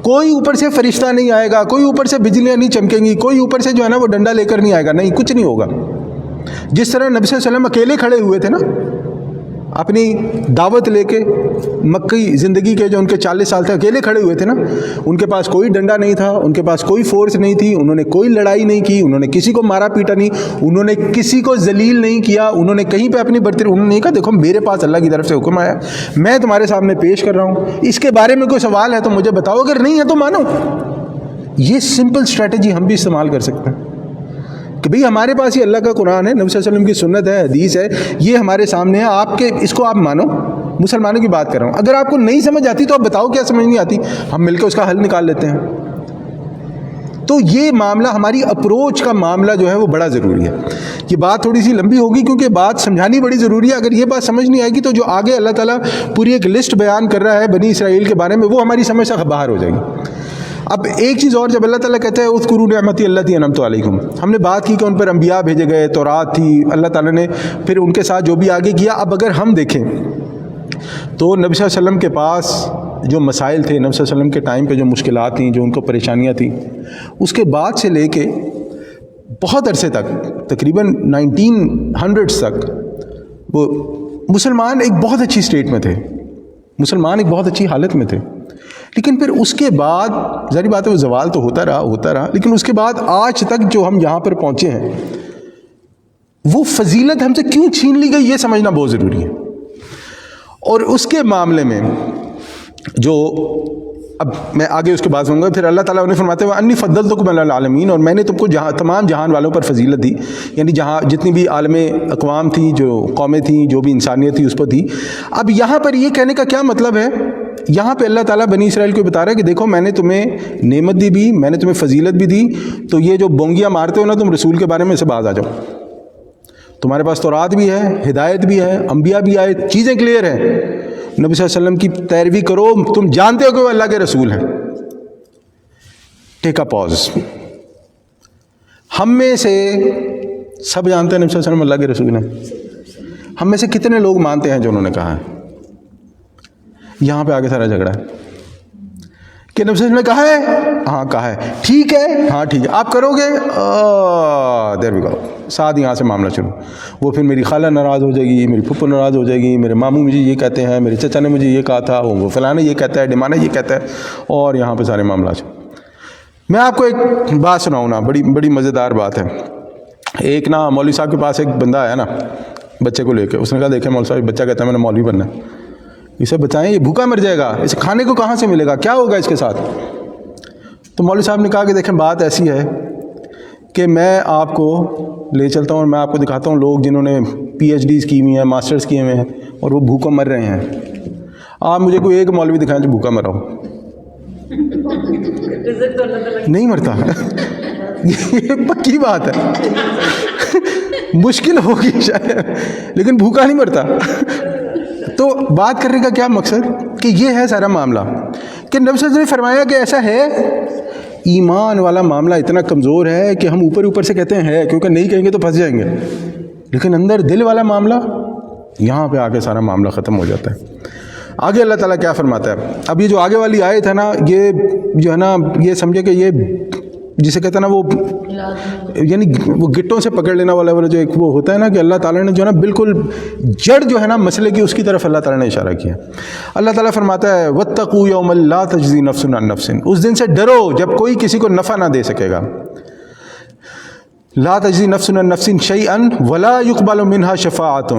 [SPEAKER 1] کوئی اوپر سے فرشتہ نہیں آئے گا، کوئی اوپر سے بجلیاں نہیں چمکیں گی، کوئی اوپر سے جو ہے نا وہ ڈنڈا لے کر نہیں آئے گا، نہیں، کچھ نہیں ہوگا۔ جس طرح نبی صلی اللہ علیہ وسلم اکیلے کھڑے ہوئے تھے نا اپنی دعوت لے کے، مکی زندگی کے جو ان کے 40 سال تھے اکیلے کھڑے ہوئے تھے نا، ان کے پاس کوئی ڈنڈا نہیں تھا، ان کے پاس کوئی فورس نہیں تھی، انہوں نے کوئی لڑائی نہیں کی، انہوں نے کسی کو مارا پیٹا نہیں، انہوں نے کسی کو ذلیل نہیں کیا، انہوں نے کہیں پہ اپنی برتری، انہوں نے نہیں کہا دیکھو میرے پاس اللہ کی طرف سے حکم آیا، میں تمہارے سامنے پیش کر رہا ہوں، اس کے بارے میں کوئی سوال ہے تو مجھے بتاؤ، اگر نہیں ہے تو مانو۔ یہ سمپل اسٹریٹجی ہم بھی استعمال کر سکتے ہیں کہ بھئی ہمارے پاس یہ اللہ کا قرآن ہے، نبی صلی اللہ علیہ وسلم کی سنت ہے، حدیث ہے، یہ ہمارے سامنے ہے، آپ کے اس کو آپ مانو۔ مسلمانوں کی بات کر رہا ہوں، اگر آپ کو نہیں سمجھ آتی تو آپ بتاؤ کیا سمجھ نہیں آتی، ہم مل کے اس کا حل نکال لیتے ہیں۔ تو یہ معاملہ، ہماری اپروچ کا معاملہ جو ہے وہ بڑا ضروری ہے۔ یہ بات تھوڑی سی لمبی ہوگی کیونکہ بات سمجھانی بڑی ضروری ہے، اگر یہ بات سمجھ نہیں آئے گی تو جو آگے اللہ تعالیٰ پوری ایک لسٹ بیان کر رہا ہے بنی اسرائیل کے بارے میں، وہ ہماری سمجھ سے باہر ہو جائے گی۔ اب ایک چیز اور، جب اللہ تعالیٰ کہتا ہے اذکروا نعمتی اللتی انعمت علیکم، ہم نے بات کی کہ ان پر انبیاء بھیجے گئے، تورات تھی، اللہ تعالیٰ نے پھر ان کے ساتھ جو بھی آگے کیا۔ اب اگر ہم دیکھیں تو نبی صلی اللہ علیہ وسلم کے پاس جو مسائل تھے، نبی صلی اللہ علیہ وسلم کے ٹائم پہ جو مشکلات تھیں، جو ان کو پریشانیاں تھیں، اس کے بعد سے لے کے بہت عرصے تک، تقریباً 1900 تک، وہ مسلمان ایک بہت اچھی سٹیٹ میں تھے، مسلمان ایک بہت اچھی حالت میں تھے، لیکن پھر اس کے بعد ظاہری بات ہے وہ زوال تو ہوتا رہا، لیکن اس کے بعد آج تک جو ہم یہاں پر پہنچے ہیں، وہ فضیلت ہم سے کیوں چھین لی گئی یہ سمجھنا بہت ضروری ہے۔ اور اس کے معاملے میں جو اب میں آگے اس کے بعد سنوں گا، پھر اللہ تعالیٰ انہیں فرماتے ہیں وَأَنِّي فَضَّلْتُكُمْ عَلَى الْعَالَمِينَ، اور میں نے تم کو تمام جہان والوں پر فضیلت دی، یعنی جہاں جتنی بھی عالم اقوام تھی، جو قومیں تھیں، جو بھی انسانیت تھی اس پر تھی۔ اب یہاں پر یہ کہنے کا کیا مطلب ہے؟ یہاں پہ اللہ تعالیٰ بنی اسرائیل کو بتا رہا ہے کہ دیکھو میں نے تمہیں نعمت دی بھی، میں نے تمہیں فضیلت بھی دی، تو یہ جو بونگیاں مارتے ہو نا تم رسول کے بارے میں سے باز آ جاؤ، تمہارے پاس تورات بھی ہے، ہدایت بھی ہے، انبیاء بھی آئے، چیزیں کلیئر ہیں، نبی صلی اللہ علیہ وسلم کی پیروی کرو، تم جانتے ہو کہ وہ اللہ کے رسول ہیں۔ ٹیک اے پاز، ہم میں سے سب جانتے ہیں نبی صلی اللہ علیہ وسلم اللہ کے رسول ہیں، ہم میں سے کتنے لوگ مانتے ہیں جو انہوں نے کہا ہے؟ یہاں پہ آگے سارا جھگڑا ہے کہ نبی صلی اللہ علیہ وسلم نے کہا ہے، ہاں کہا ہے، ٹھیک ہے، ہاں ٹھیک ہے، آپ کرو گے، دیر وی گو، ساتھ یہاں سے معاملہ شروع۔ وہ پھر میری خالہ ناراض ہو جائے گی، میری پھپھو ناراض ہو جائے گی، میرے ماموں مجھے یہ کہتے ہیں، میرے چچا نے مجھے یہ کہا تھا، وہ فلانا یہ کہتا ہے، ڈمانا یہ کہتا ہے، اور یہاں پہ سارے معاملہ شروع۔ میں آپ کو ایک بات سناؤں نا، بڑی مزیدار بات ہے۔ ایک نا مولوی صاحب کے پاس ایک بندہ آیا نا بچے کو لے کے، اس نے کہا دیکھیں مولوی صاحب، بچہ کہتا ہے میں نے مولوی بننا ہے، اسے بتائیں یہ بھوکا مر جائے گا، اسے کھانے کو کہاں سے ملے گا، کیا ہوگا اس کے ساتھ؟ تو مولوی صاحب نے کہا کہ دیکھیں بات ایسی ہے کہ میں آپ کو لے چلتا ہوں اور میں آپ کو دکھاتا ہوں لوگ جنہوں نے PhDs کی ہوئی ہیں، ماسٹرز کیے ہوئے ہیں، اور وہ بھوکا مر رہے ہیں، آپ مجھے کوئی ایک مولوی دکھائیں جو بھوکا مرا ہو۔ نہیں مرتا، یہ پکی بات ہے، مشکل ہوگی شاید لیکن بھوکا نہیں مرتا۔ تو بات کرنے کا کیا مقصد کہ یہ ہے سارا معاملہ کہ نبی صلی اللہ علیہ وسلم نے فرمایا کہ ایسا ہے، ایمان والا معاملہ اتنا کمزور ہے کہ ہم اوپر سے کہتے ہیں ہے، کیونکہ نہیں کہیں گے تو پھنس جائیں گے، لیکن اندر دل والا معاملہ، یہاں پہ آ کے سارا معاملہ ختم ہو جاتا ہے۔ آگے اللہ تعالیٰ کیا فرماتا ہے؟ اب یہ جو آگے والی آیت ہے نا، یہ جو ہے نا، یہ سمجھے کہ یہ جسے کہتے ہیں نا وہ یعنی وہ گٹوں سے پکڑ لینا والا جو ایک وہ ہوتا ہے نا کہ اللہ تعالیٰ نے جو ہے نا بالکل جڑ جو ہے نا مسئلے کی، اس کی طرف اللہ تعالیٰ نے اشارہ کیا۔ اللہ تعالیٰ فرماتا ہے وَاتَّقُوا يَوْمًا لَا تَجْزِي نَفْسٌ عَن نَفْسٍ، اس دن سے ڈرو جب کوئی کسی کو نفع نہ دے سکے گا، لا تجزی نفس عن نفس شیئا ولا يقبل منها شفاعۃ،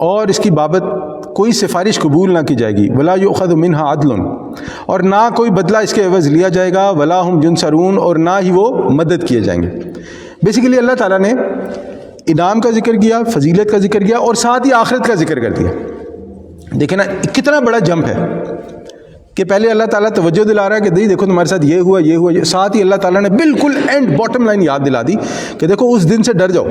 [SPEAKER 1] اور اس کی بابت کوئی سفارش قبول نہ کی جائے گی، ولا یؤخذ منها عدل، اور نہ کوئی بدلہ اس کے عوض لیا جائے گا، ولا هم ينصرون، اور نہ ہی وہ مدد کیے جائیں گے۔ بیسیکلی اللہ تعالیٰ نے انعام کا ذکر کیا، فضیلت کا ذکر کیا، اور ساتھ ہی آخرت کا ذکر کر دیا۔ دیکھیں نا کتنا بڑا جمپ ہے کہ پہلے اللہ تعالیٰ توجہ دلا رہا ہے کہ دیکھو تمہارے ساتھ یہ ہوا یہ ہوا، ساتھ ہی اللہ تعالیٰ نے بالکل اینڈ باٹم لائن یاد دلا دی کہ دیکھو اس دن سے ڈر جاؤ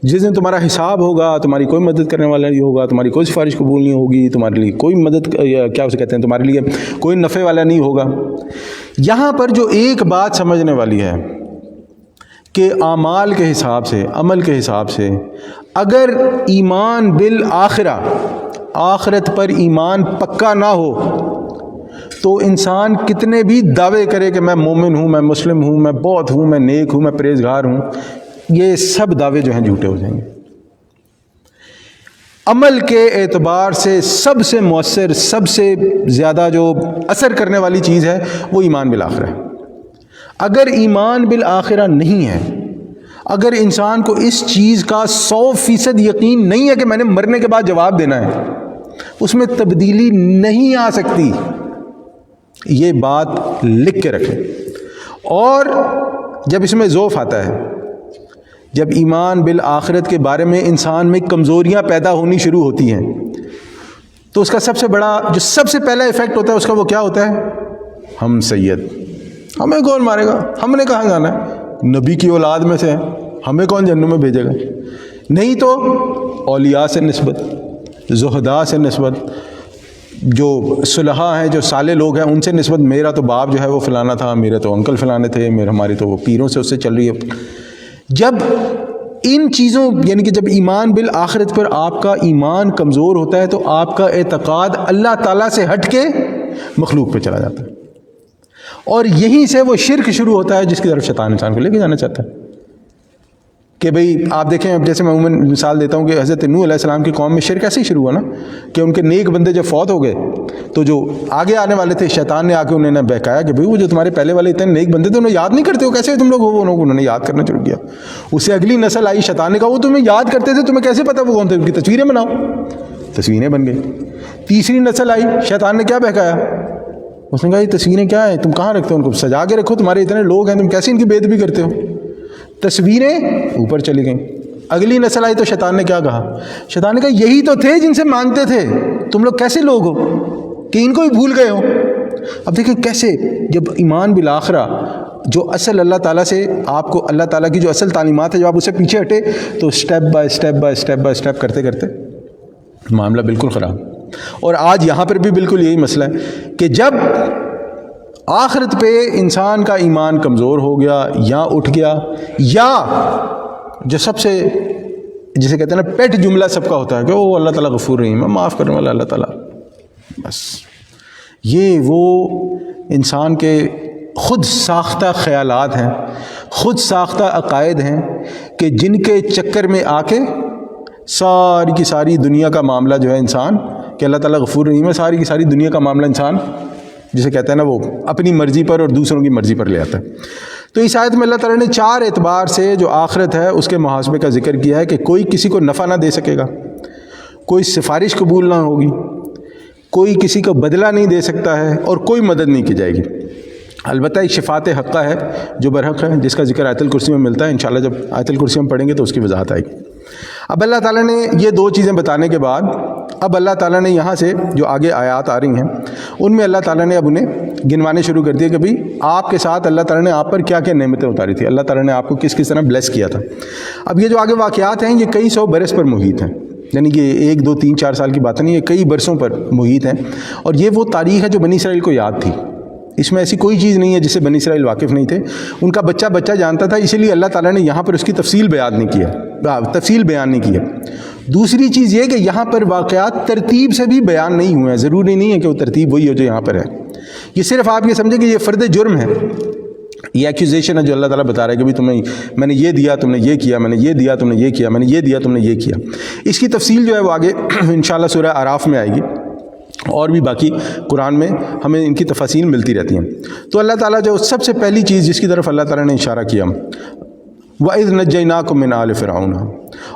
[SPEAKER 1] جس دن تمہارا حساب ہوگا تمہاری کوئی مدد کرنے والا نہیں ہوگا، تمہاری کوئی سفارش قبول نہیں ہوگی، تمہارے لیے کوئی مدد کیا اسے کہتے ہیں، تمہارے لیے کوئی نفع والا نہیں ہوگا۔ یہاں پر جو ایک بات سمجھنے والی ہے کہ اعمال کے حساب سے، عمل کے حساب سے، اگر ایمان بالآخرہ، آخرت پر ایمان پکا نہ ہو تو انسان کتنے بھی دعوے کرے کہ میں مومن ہوں، میں مسلم ہوں، میں بہت ہوں، میں نیک ہوں، میں پرہیزگار ہوں، یہ سب دعوے جو ہیں جھوٹے ہو جائیں گے۔ عمل کے اعتبار سے سب سے مؤثر، سب سے زیادہ جو اثر کرنے والی چیز ہے وہ ایمان بالآخرہ ہے۔ اگر ایمان بالآخرہ نہیں ہے، اگر انسان کو اس چیز کا 100% یقین نہیں ہے کہ میں نے مرنے کے بعد جواب دینا ہے، اس میں تبدیلی نہیں آ سکتی، یہ بات لکھ کے رکھیں۔ اور جب اس میں ضعف آتا ہے، جب ایمان بالآخرت کے بارے میں انسان میں کمزوریاں پیدا ہونی شروع ہوتی ہیں، تو اس کا سب سے بڑا، جو سب سے پہلا ایفیکٹ ہوتا ہے اس کا، وہ کیا ہوتا ہے؟ ہم سید، ہمیں کون مارے گا، ہم نے کہاں جانا ہے، نبی کی اولاد میں سے ہیں، ہمیں کون جہنم میں بھیجے گا۔ نہیں تو اولیاء سے نسبت، زہداء سے نسبت، جو صلحاء ہیں، جو صالح لوگ ہیں، ان سے نسبت، میرا تو باپ جو ہے وہ فلانا تھا، میرے تو انکل فلانے تھے، ہماری تو وہ پیروں سے اس سے چل رہی ہے۔ جب ان چیزوں، یعنی کہ جب ایمان بالآخرت پر آپ کا ایمان کمزور ہوتا ہے تو آپ کا اعتقاد اللہ تعالیٰ سے ہٹ کے مخلوق پہ چلا جاتا ہے، اور یہیں سے وہ شرک شروع ہوتا ہے جس کی طرف شیطان انسان کو لے کے جانا چاہتا ہے۔ کہ بھئی آپ دیکھیں، اب جیسے میں عموماً مثال دیتا ہوں کہ حضرت نوح علیہ السلام کی قوم میں شرک ایسے ہی شروع ہوا نا، کہ ان کے نیک بندے جب فوت ہو گئے تو جو آگے آنے والے تھے، شیطان نے آ کے انہیں بہکایا کہ بھئی وہ جو تمہارے پہلے والے اتنے نیک بندے تھے انہیں یاد نہیں کرتے ہو، کیسے تم لوگ ہو؟ انہوں نے یاد کرنا شروع کیا۔ اس سے اگلی نسل آئی، شیطان نے کہا وہ تمہیں یاد کرتے تھے، تمہیں کیسے پتہ وہ کون تھے؟ ان کی تصویریں بناؤ، تصویریں بن گئی۔ تیسری نسل آئی، شیطان نے کیا بہکایا؟ اس نے کہا یہ تصویریں کیا ہیں، تم کہاں رکھتے ہو ان کو؟ سجا کے رکھو، تمہارے اتنے لوگ ہیں، تم کیسے ان کی بے ادبی کرتے ہو؟ تصویریں اوپر چلی گئیں۔ اگلی نسل آئی تو شیطان نے کیا کہا؟ شیطان نے کہا یہی تو تھے جن سے مانگتے تھے، تم لوگ کیسے لوگ ہو کہ ان کو ہی بھول گئے ہو؟ اب دیکھیں کیسے، جب ایمان بالآخرہ، جو اصل اللہ تعالیٰ سے آپ کو، اللہ تعالیٰ کی جو اصل تعلیمات ہے، جب آپ اسے پیچھے ہٹے تو step by step by step by step کرتے کرتے معاملہ بالکل خراب۔ اور آج یہاں پر بھی بالکل یہی مسئلہ ہے کہ جب آخرت پہ انسان کا ایمان کمزور ہو گیا یا اٹھ گیا، یا جو سب سے، جسے کہتے ہیں نا پیٹ جملہ سب کا ہوتا ہے کہ وہ اللہ تعالیٰ غفور رحیم ہے، معاف کرنے والا اللہ تعالیٰ، بس یہ وہ انسان کے خود ساختہ خیالات ہیں، خود ساختہ عقائد ہیں کہ جن کے چکر میں آ کے ساری کی ساری دنیا کا معاملہ جو ہے انسان، کہ اللہ تعالیٰ غفور رحیم ہے، ساری کی ساری دنیا کا معاملہ انسان جسے کہتے ہیں نا وہ اپنی مرضی پر اور دوسروں کی مرضی پر لے آتا ہے۔ تو اس آیت میں اللہ تعالیٰ نے 4 اعتبار سے جو آخرت ہے اس کے محاسبے کا ذکر کیا ہے کہ کوئی کسی کو نفع نہ دے سکے گا، کوئی سفارش قبول نہ ہوگی، کوئی کسی کو بدلہ نہیں دے سکتا ہے، اور کوئی مدد نہیں کی جائے گی۔ البتہ ایک شفاعت حقہ ہے جو برحق ہے، جس کا ذکر آیت الکرسی میں ملتا ہے، انشاءاللہ جب آیت الکرسی ہم پڑھیں گے تو اس کی وضاحت آئے گی۔ اب اللہ تعالیٰ نے یہ 2 چیزیں بتانے کے بعد، اب اللہ تعالیٰ نے یہاں سے جو آگے آیات آ رہی ہیں ان میں اللہ تعالیٰ نے اب انہیں گنوانے شروع کر دیے کہ بھئی آپ کے ساتھ اللہ تعالیٰ نے آپ پر کیا کیا نعمتیں اتاری تھی، اللہ تعالیٰ نے آپ کو کس کس طرح بلیس کیا تھا۔ اب یہ جو آگے واقعات ہیں یہ کئی 100 برس پر محیط ہیں، یعنی کہ 1 2 3 4 سال کی بات نہیں، یہ کئی برسوں پر محیط ہیں، اور یہ وہ تاریخ ہے جو بنی اسرائیل کو یاد تھی۔ اس میں ایسی کوئی چیز نہیں ہے جس سے بنی اسرائیل واقف نہیں تھے، ان کا بچہ بچہ جانتا تھا، اسی لیے اللہ تعالیٰ نے یہاں پر اس کی تفصیل بیان نہیں کی ہے۔ دوسری چیز یہ کہ یہاں پر واقعات ترتیب سے بھی بیان نہیں ہوئے ہیں، ضروری نہیں ہے کہ وہ ترتیب وہی ہو جو یہاں پر ہے، یہ صرف آپ یہ سمجھیں کہ یہ فرد جرم ہے، یہ ایکوزیشن ہے جو اللہ تعالیٰ بتا رہا ہے کہ بھئی میں نے یہ دیا، تم نے یہ کیا، میں نے یہ دیا، تم نے یہ کیا، میں نے یہ دیا، تم نے یہ کیا۔ اس کی تفصیل جو ہے وہ آگے انشاءاللہ سورہ اعراف میں آئے گی، اور بھی باقی قرآن میں ہمیں ان کی تفاصیل ملتی رہتی ہیں۔ تو اللہ تعالیٰ جو سب سے پہلی چیز جس کی طرف اللہ تعالیٰ نے اشارہ کیا، وَإِذْ نَجَّيْنَاكُمْ مِنْ آلِ فِرْعَوْنَ،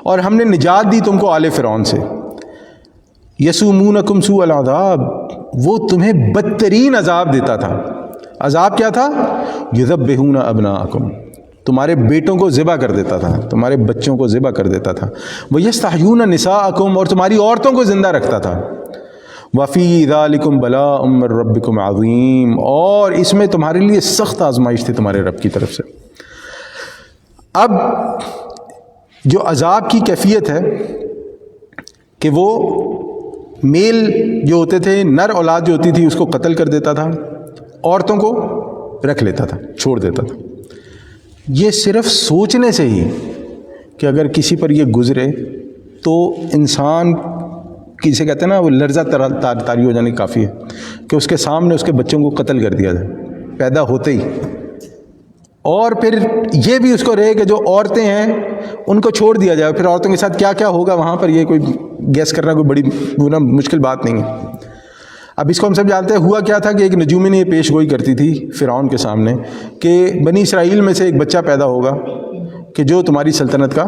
[SPEAKER 1] اور ہم نے نجات دی تم کو آل فرعون سے، یسومونکم سوء العذاب، وہ تمہیں بدترین عذاب دیتا تھا۔ عذاب کیا تھا؟ یذبحون ابناءکم، تمہارے بیٹوں کو ذبح کر دیتا تھا، تمہارے بچوں کو ذبح کر دیتا تھا۔ وَيَسْتَحْيُونَ نِسَاءَکم، اور تمہاری عورتوں کو زندہ رکھتا تھا۔ وَفِي ذَلِكُمْ بَلَاءٌ مِّن رَبِّكُمْ عَظِيمٌ، اور اس میں تمہارے لیے سخت آزمائش تھی تمہارے رب کی طرف سے۔ اب جو عذاب کی کیفیت ہے کہ وہ میل جو ہوتے تھے، نر اولاد جو ہوتی تھی اس کو قتل کر دیتا تھا، عورتوں کو رکھ لیتا تھا، چھوڑ دیتا تھا. یہ صرف سوچنے سے ہی کہ اگر کسی پر یہ گزرے تو انسان کسے کہتے ہیں نا، وہ لرزہ طاری ہو جانے کافی ہے کہ اس کے سامنے اس کے بچوں کو قتل کر دیا جائے پیدا ہوتے ہی. اور پھر یہ بھی اس کو رہے کہ جو عورتیں ہیں ان کو چھوڑ دیا جائے. پھر عورتوں کے ساتھ کیا کیا ہوگا وہاں پر، یہ کوئی گیس کرنا کوئی بڑی مشکل بات نہیں ہے. اب اس کو ہم سب جانتے ہیں ہوا کیا تھا کہ ایک نجومی نے یہ پیش گوئی کرتی تھی فرعون کے سامنے کہ بنی اسرائیل میں سے ایک بچہ پیدا ہوگا کہ جو تمہاری سلطنت کا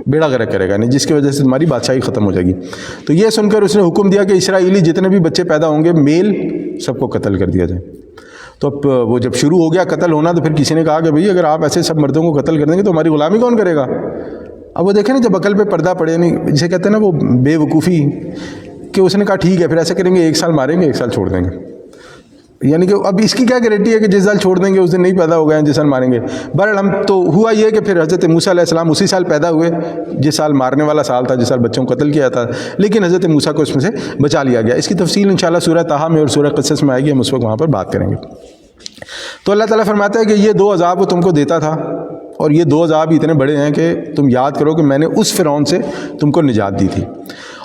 [SPEAKER 1] بیڑا غرق کرے گا، نہیں جس کی وجہ سے تمہاری بادشاہی ختم ہو جائے گی. تو یہ سن کر اس نے حکم دیا کہ اسرائیلی جتنے بھی بچے پیدا ہوں گے میل سب کو قتل کر دیا جائے. تو اب وہ جب شروع ہو گیا قتل ہونا تو پھر کسی نے کہا کہ بھئی اگر آپ ایسے سب مردوں کو قتل کر دیں گے تو ہماری غلامی کون کرے گا. اب وہ دیکھیں نا جب عقل پہ پردہ پڑے، نہیں جسے کہتے ہیں نا وہ بے وقوفی، کہ اس نے کہا ٹھیک ہے پھر ایسے کریں گے 1 سال ماریں گے 1 سال چھوڑ دیں گے. یعنی کہ اب اس کی کیا گارنٹی ہے کہ جس سال چھوڑ دیں گے اس دن نہیں پیدا ہو گئے جس سال ماریں گے. بہرحال ہم تو ہوا یہ کہ پھر حضرت موسیٰ علیہ السلام اسی سال پیدا ہوئے جس سال مارنے والا سال تھا، جس سال بچوں کو قتل کیا تھا، لیکن حضرت موسیٰ کو اس میں سے بچا لیا گیا. اس کی تفصیل انشاءاللہ سورہ طٰہٰ میں اور سورہ قصص میں آئے گی، ہم اس وقت وہاں پر بات کریں گے. تو اللہ تعالیٰ فرماتا ہے کہ یہ 2 عذاب وہ تم کو دیتا تھا، اور یہ 2 عذاب اتنے بڑے ہیں کہ تم یاد کرو کہ میں نے اس فرعون سے تم کو نجات دی تھی.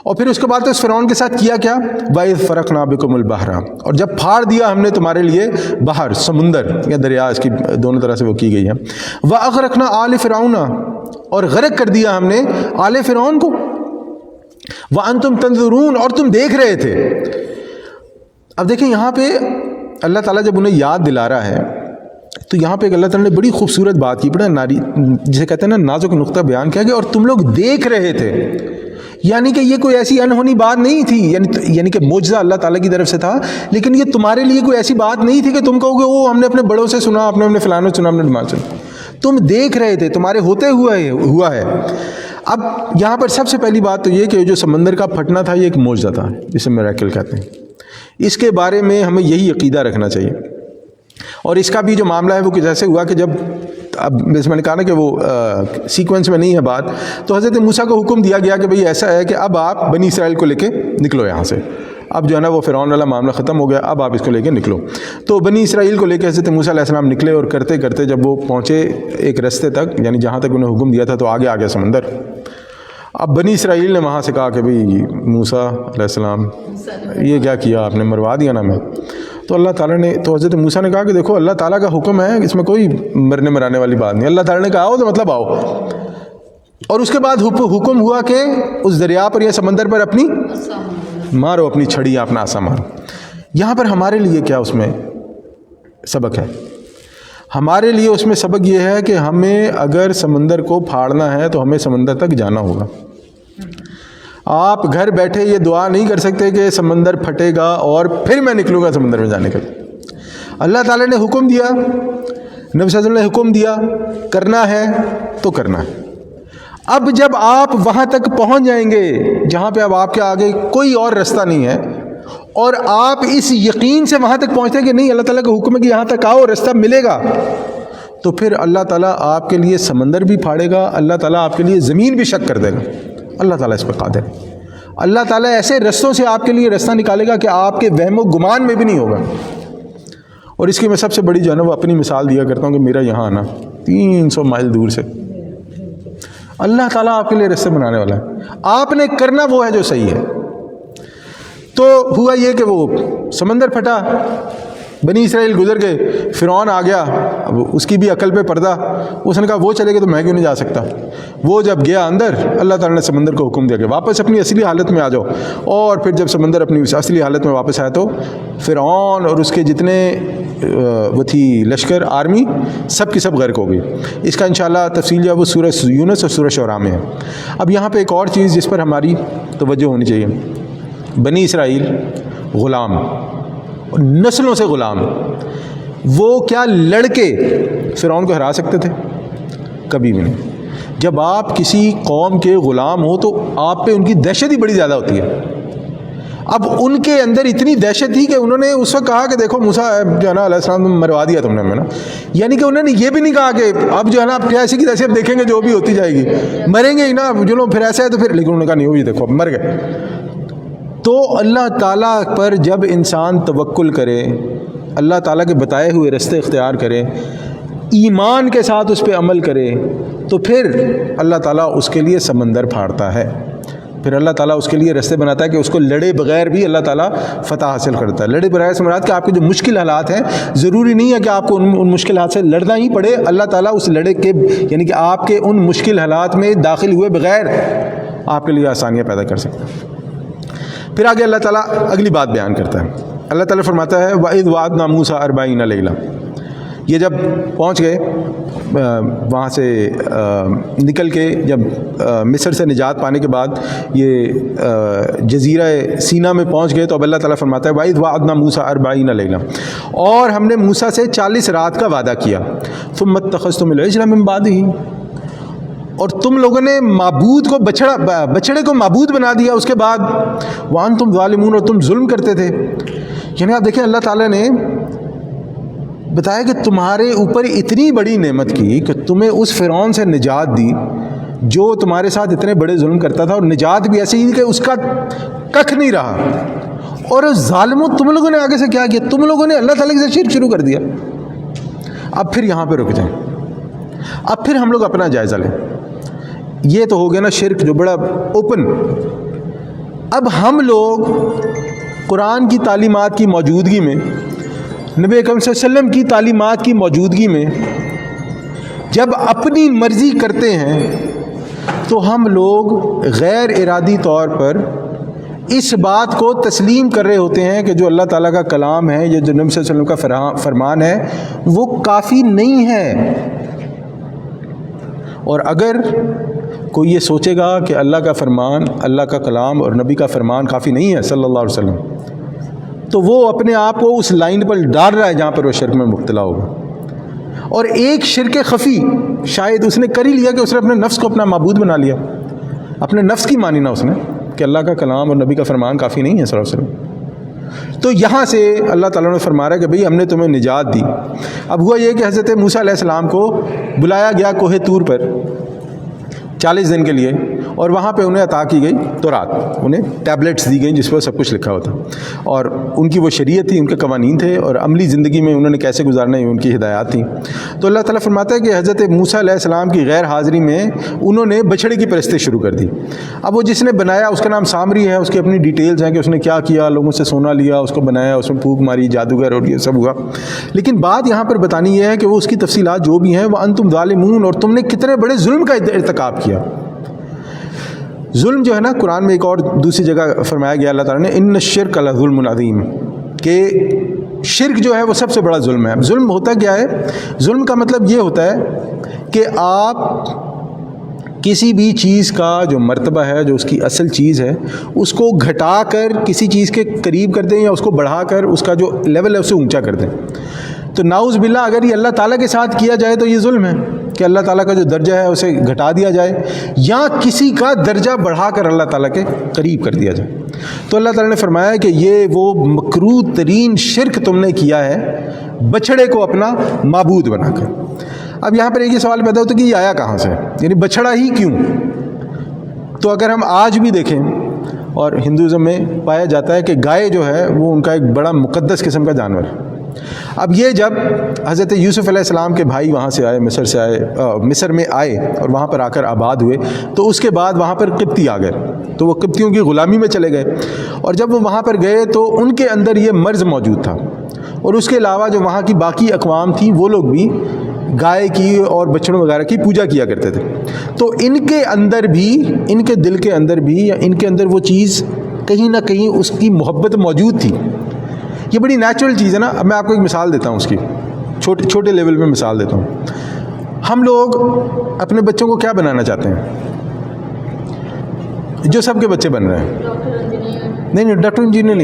[SPEAKER 1] اور پھر اس کے بعد تو اس فرعون کے ساتھ کیا کیا، وَإِذْ فَرَقْنَا بِكُمُ الْبَحْرَ، اور جب پھاڑ دیا ہم نے تمہارے لیے بحر، سمندر یا دریا، اس کی دونوں طرح سے وہ کی گئی ہے. وَأَغْرَقْنَا آلَ فِرْعَوْنَ، اور غرق کر دیا ہم نے آل فرعون کو. وَأَنْتُمْ تَنظُرُونَ، اور تم دیکھ رہے تھے. اب دیکھیں یہاں پہ اللہ تعالیٰ جب انہیں یاد دلا رہا ہے تو یہاں پہ اللہ تعالیٰ نے بڑی خوبصورت بات کی، بڑا ناری جسے کہتے ہیں نا نازک نقطہ بیان کیا کہ اور تم لوگ دیکھ رہے تھے. یعنی کہ یہ کوئی ایسی انہونی بات نہیں تھی، یعنی کہ معجزہ اللہ تعالیٰ کی طرف سے تھا، لیکن یہ تمہارے لیے کوئی ایسی بات نہیں تھی کہ تم کہو گے وہ ہم نے اپنے بڑوں سے سنا، اپنے فلانوں سے سنا، ہم نے ڈیمانڈ سنا. تم دیکھ رہے تھے، تمہارے ہوتے ہوا ہے. اب یہاں پر سب سے پہلی بات تو یہ کہ جو سمندر کا پھٹنا تھا یہ ایک معجزہ تھا جسے میریکل کہتے ہیں. اس کے بارے میں ہمیں یہی عقیدہ رکھنا چاہیے. اور اس کا بھی جو معاملہ ہے وہ کچھ ایسے ہوا کہ جب اب جیسے میں نے کہا نا کہ وہ سیکوینس میں نہیں ہے بات، تو حضرت موسیٰ کو حکم دیا گیا کہ بھئی ایسا ہے کہ اب آپ بنی اسرائیل کو لے کے نکلو یہاں سے. اب جو ہے نا وہ فرعون والا معاملہ ختم ہو گیا، اب آپ اس کو لے کے نکلو. تو بنی اسرائیل کو لے کے حضرت موسیٰ علیہ السلام نکلے، اور کرتے کرتے جب وہ پہنچے ایک رستے تک، یعنی جہاں تک انہیں حکم دیا تھا، تو آگے آ گیا سمندر. اب بنی اسرائیل نے وہاں سے کہا کہ بھئی موسیٰ علیہ السلام یہ کیا کیا آپ نے، مروا دیا نا میں. تو اللہ تعالیٰ نے، تو حضرت موسیٰ نے کہا کہ دیکھو اللہ تعالیٰ کا حکم ہے، اس میں کوئی مرنے مرانے والی بات نہیں. اللہ تعالیٰ نے کہا آؤ تو مطلب آؤ. اور اس کے بعد حکم ہوا کہ اس دریا پر یا سمندر پر اپنی مارو اپنی چھڑی، اپنا عصا مارو. یہاں پر ہمارے لیے کیا اس میں سبق ہے؟ ہمارے لیے اس میں سبق یہ ہے کہ ہمیں اگر سمندر کو پھاڑنا ہے تو ہمیں سمندر تک جانا ہوگا. آپ گھر بیٹھے یہ دعا نہیں کر سکتے کہ سمندر پھٹے گا اور پھر میں نکلوں گا سمندر میں جانے کا. اللہ تعالیٰ نے حکم دیا، نبی صلی اللہ علیہ وسلم نے حکم دیا، کرنا ہے تو کرنا ہے. اب جب آپ وہاں تک پہنچ جائیں گے جہاں پہ اب آپ کے آگے کوئی اور رستہ نہیں ہے، اور آپ اس یقین سے وہاں تک پہنچتے ہیں کہ نہیں اللہ تعالیٰ کا حکم ہے کہ یہاں تک آؤ، رستہ ملے گا، تو پھر اللہ تعالیٰ آپ کے لیے سمندر بھی پھاڑے گا، اللہ تعالیٰ آپ کے لیے زمین بھی شق کر دے گا. اللہ تعالیٰ اس پہ قادر ہے. اللہ تعالیٰ ایسے رستوں سے آپ کے لیے رستہ نکالے گا کہ آپ کے وہم و گمان میں بھی نہیں ہوگا. اور اس کی میں سب سے بڑی جو ہے نا وہ اپنی مثال دیا کرتا ہوں کہ میرا یہاں آنا 300 مائل دور سے اللہ تعالیٰ آپ کے لیے رستے بنانے والا ہے. آپ نے کرنا وہ ہے جو صحیح ہے. تو ہوا یہ کہ وہ سمندر پھٹا، بنی اسرائیل گزر گئے، فرعون آ گیا، اب اس کی بھی عقل پہ پردہ، اس نے کہا وہ چلے گئے تو میں کیوں نہیں جا سکتا. وہ جب گیا اندر، اللہ تعالیٰ نے سمندر کو حکم دیا کہ واپس اپنی اصلی حالت میں آ جاؤ. اور پھر جب سمندر اپنی اصلی حالت میں واپس آیا تو فرعون اور اس کے جتنے وہ تھی لشکر آرمی سب کی سب غرق ہو گئی. اس کا انشاءاللہ تفصیل جو ہے وہ سورہ یونس اور سورہ شعراء میں ہے. اب یہاں پہ ایک اور چیز جس پر ہماری توجہ ہونی چاہیے، بنی اسرائیل غلام، نسلوں سے غلام، وہ کیا لڑکے فرعون کو ہرا سکتے تھے؟ کبھی بھی نہیں. جب آپ کسی قوم کے غلام ہو تو آپ پہ ان کی دہشت ہی بڑی زیادہ ہوتی ہے. اب ان کے اندر اتنی دہشت تھی کہ انہوں نے اس وقت کہا کہ دیکھو موسیٰ جو ہے نا علیہ السلام مروا دیا تم نے ہمیں نا، یعنی کہ انہوں نے یہ بھی نہیں کہا کہ اب جو ہے نا اب ایسی کی تیسی اب دیکھیں گے جو بھی ہوتی جائے گی، مریں گے ہی نا چلو پھر ایسا ہے تو پھر، لیکن انہوں نے کہا نہیں ہوئی دیکھو اب مر گئے۔ تو اللہ تعالیٰ پر جب انسان توکل کرے، اللہ تعالیٰ کے بتائے ہوئے رستے اختیار کرے، ایمان کے ساتھ اس پہ عمل کرے، تو پھر اللہ تعالیٰ اس کے لیے سمندر پھاڑتا ہے، پھر اللہ تعالیٰ اس کے لیے رستے بناتا ہے کہ اس کو لڑے بغیر بھی اللہ تعالیٰ فتح حاصل کرتا ہے۔ لڑے بغیر سے مراد کہ آپ کے جو مشکل حالات ہیں ضروری نہیں ہے کہ آپ کو ان مشکل حالات سے لڑنا ہی پڑے، اللہ تعالیٰ اس لڑے کے یعنی کہ آپ کے ان مشکل حالات میں داخل ہوئے بغیر آپ کے لیے آسانیاں پیدا کر سکتا ہے۔ پھر آگے اللہ تعالیٰ اگلی بات بیان کرتا ہے، اللہ تعالیٰ فرماتا ہے وَإِذْ وَعَدْنَا مُوسَىٰ 40 لَيْلَةً، یہ جب پہنچ گئے وہاں سے نکل کے، جب مصر سے نجات پانے کے بعد یہ جزیرہ سینا میں پہنچ گئے، تو اب اللہ تعالیٰ فرماتا ہے وَإِذْ وَعَدْنَا مُوسَىٰ 40 لَيْلَةً، اور ہم نے موسیٰ سے 40 رات کا وعدہ کیا، ثُمَّ اتَّخَذْتُمُ الْعِجْلَ مِن بَعْدِهِ، اور تم لوگوں نے معبود کو بچڑے کو معبود بنا دیا اس کے بعد، وَأَنْتُمْ ظَالِمُونَ، اور تم ظلم کرتے تھے۔ یعنی آپ دیکھیں اللہ تعالیٰ نے بتایا کہ تمہارے اوپر اتنی بڑی نعمت کی کہ تمہیں اس فرعون سے نجات دی جو تمہارے ساتھ اتنے بڑے ظلم کرتا تھا، اور نجات بھی ایسی ہی کہ اس کا ککھ نہیں رہا، اور ظالموں تم لوگوں نے آگے سے کیا کیا، تم لوگوں نے اللہ تعالیٰ کے ساتھ شرک شروع کر دیا۔ اب پھر یہاں پہ رک جائیں، اب پھر ہم لوگ اپنا جائزہ لیں۔ یہ تو ہو گیا نا شرک جو بڑا اوپن۔ اب ہم لوگ قرآن کی تعلیمات کی موجودگی میں، نبی اکرم صلی اللہ علیہ وسلم کی تعلیمات کی موجودگی میں جب اپنی مرضی کرتے ہیں تو ہم لوگ غیر ارادی طور پر اس بات کو تسلیم کر رہے ہوتے ہیں کہ جو اللہ تعالیٰ کا کلام ہے، یا جو نبی صلی اللہ علیہ وسلم کا فرمان ہے، وہ کافی نہیں ہے۔ اور اگر کوئی یہ سوچے گا کہ اللہ کا فرمان، اللہ کا کلام اور نبی کا فرمان کافی نہیں ہے صلی اللہ علیہ وسلم، تو وہ اپنے آپ کو اس لائن پر ڈال رہا ہے جہاں پر وہ شرک میں مبتلا ہوگا۔ اور ایک شرک خفی شاید اس نے کر ہی لیا کہ اس نے اپنے نفس کو اپنا معبود بنا لیا، اپنے نفس کی مانی نا اس نے کہ اللہ کا کلام اور نبی کا فرمان کافی نہیں ہے صلی اللہ علیہ وسلم۔ تو یہاں سے اللہ تعالیٰ نے فرما رہا ہے کہ بھئی ہم نے تمہیں نجات دی۔ اب ہوا یہ کہ حضرت موسیٰ علیہ السلام کو بلایا گیا کوہ طور پر 40 دن کے لیے، اور وہاں پہ انہیں عطا کی گئی تورات، انہیں ٹیبلٹس دی گئیں جس پر سب کچھ لکھا ہوتا، اور ان کی وہ شریعت تھی، ان کے قوانین تھے، اور عملی زندگی میں انہوں نے کیسے گزارنا ہے ان کی ہدایات تھیں۔ تو اللہ تعالیٰ فرماتا ہے کہ حضرت موسیٰ علیہ السلام کی غیر حاضری میں انہوں نے بچھڑے کی پرستی شروع کر دی۔ اب وہ جس نے بنایا اس کا نام سامری ہے، اس کی اپنی ڈیٹیلز ہیں کہ اس نے کیا کیا، لوگوں سے سونا لیا، اس کو بنایا، اس میں پھونک ماری، جادوگر اور یہ سب ہوا۔ لیکن بات یہاں پر بتانی یہ ہے کہ وہ اس کی تفصیلات جو بھی ہیں، وہ انتم ظالمون، اور تم نے کتنے بڑے ظلم کا ارتکاب کیا۔ ظلم جو ہے نا، قرآن میں ایک اور دوسری جگہ فرمایا گیا اللہ تعالیٰ نے ان الشرک لظلم عظیم، کہ شرک جو ہے وہ سب سے بڑا ظلم ہے۔ ظلم ہوتا کیا ہے؟ ظلم کا مطلب یہ ہوتا ہے کہ آپ کسی بھی چیز کا جو مرتبہ ہے، جو اس کی اصل چیز ہے، اس کو گھٹا کر کسی چیز کے قریب کر دیں، یا اس کو بڑھا کر اس کا جو لیول ہے اسے اونچا کر دیں۔ تو نعوذ باللہ اگر یہ اللہ تعالیٰ کے ساتھ کیا جائے تو یہ ظلم ہے کہ اللہ تعالیٰ کا جو درجہ ہے اسے گھٹا دیا جائے، یا کسی کا درجہ بڑھا کر اللہ تعالیٰ کے قریب کر دیا جائے۔ تو اللہ تعالیٰ نے فرمایا کہ یہ وہ مکروہ ترین شرک تم نے کیا ہے، بچھڑے کو اپنا معبود بنا کر۔ اب یہاں پر ایک یہ سوال پیدا ہوتا ہے کہ یہ آیا کہاں سے، یعنی بچھڑا ہی کیوں؟ تو اگر ہم آج بھی دیکھیں، اور ہندوازم میں پایا جاتا ہے کہ گائے جو ہے وہ ان کا ایک بڑا مقدس قسم کا جانور ہے۔ اب یہ جب حضرت یوسف علیہ السلام کے بھائی وہاں سے آئے، مصر میں آئے اور وہاں پر آ کر آباد ہوئے، تو اس کے بعد وہاں پر قبطی آ گئے، تو وہ قبطیوں کی غلامی میں چلے گئے، اور جب وہ وہاں پر گئے تو ان کے اندر یہ مرض موجود تھا، اور اس کے علاوہ جو وہاں کی باقی اقوام تھیں وہ لوگ بھی گائے کی اور بچڑوں وغیرہ کی پوجا کیا کرتے تھے۔ تو ان کے اندر بھی، ان کے دل کے اندر بھی، یا ان کے اندر وہ چیز کہیں نہ کہیں اس کی محبت موجود تھی۔ یہ بڑی نیچرل چیز ہے نا۔ اب میں آپ کو ایک مثال دیتا ہوں، اس کی چھوٹے لیول پہ مثال دیتا ہوں۔ ہم لوگ اپنے بچوں کو کیا بنانا چاہتے ہیں؟ جو سب کے بچے بن رہے ہیں، نہیں ڈاکٹر انجینئر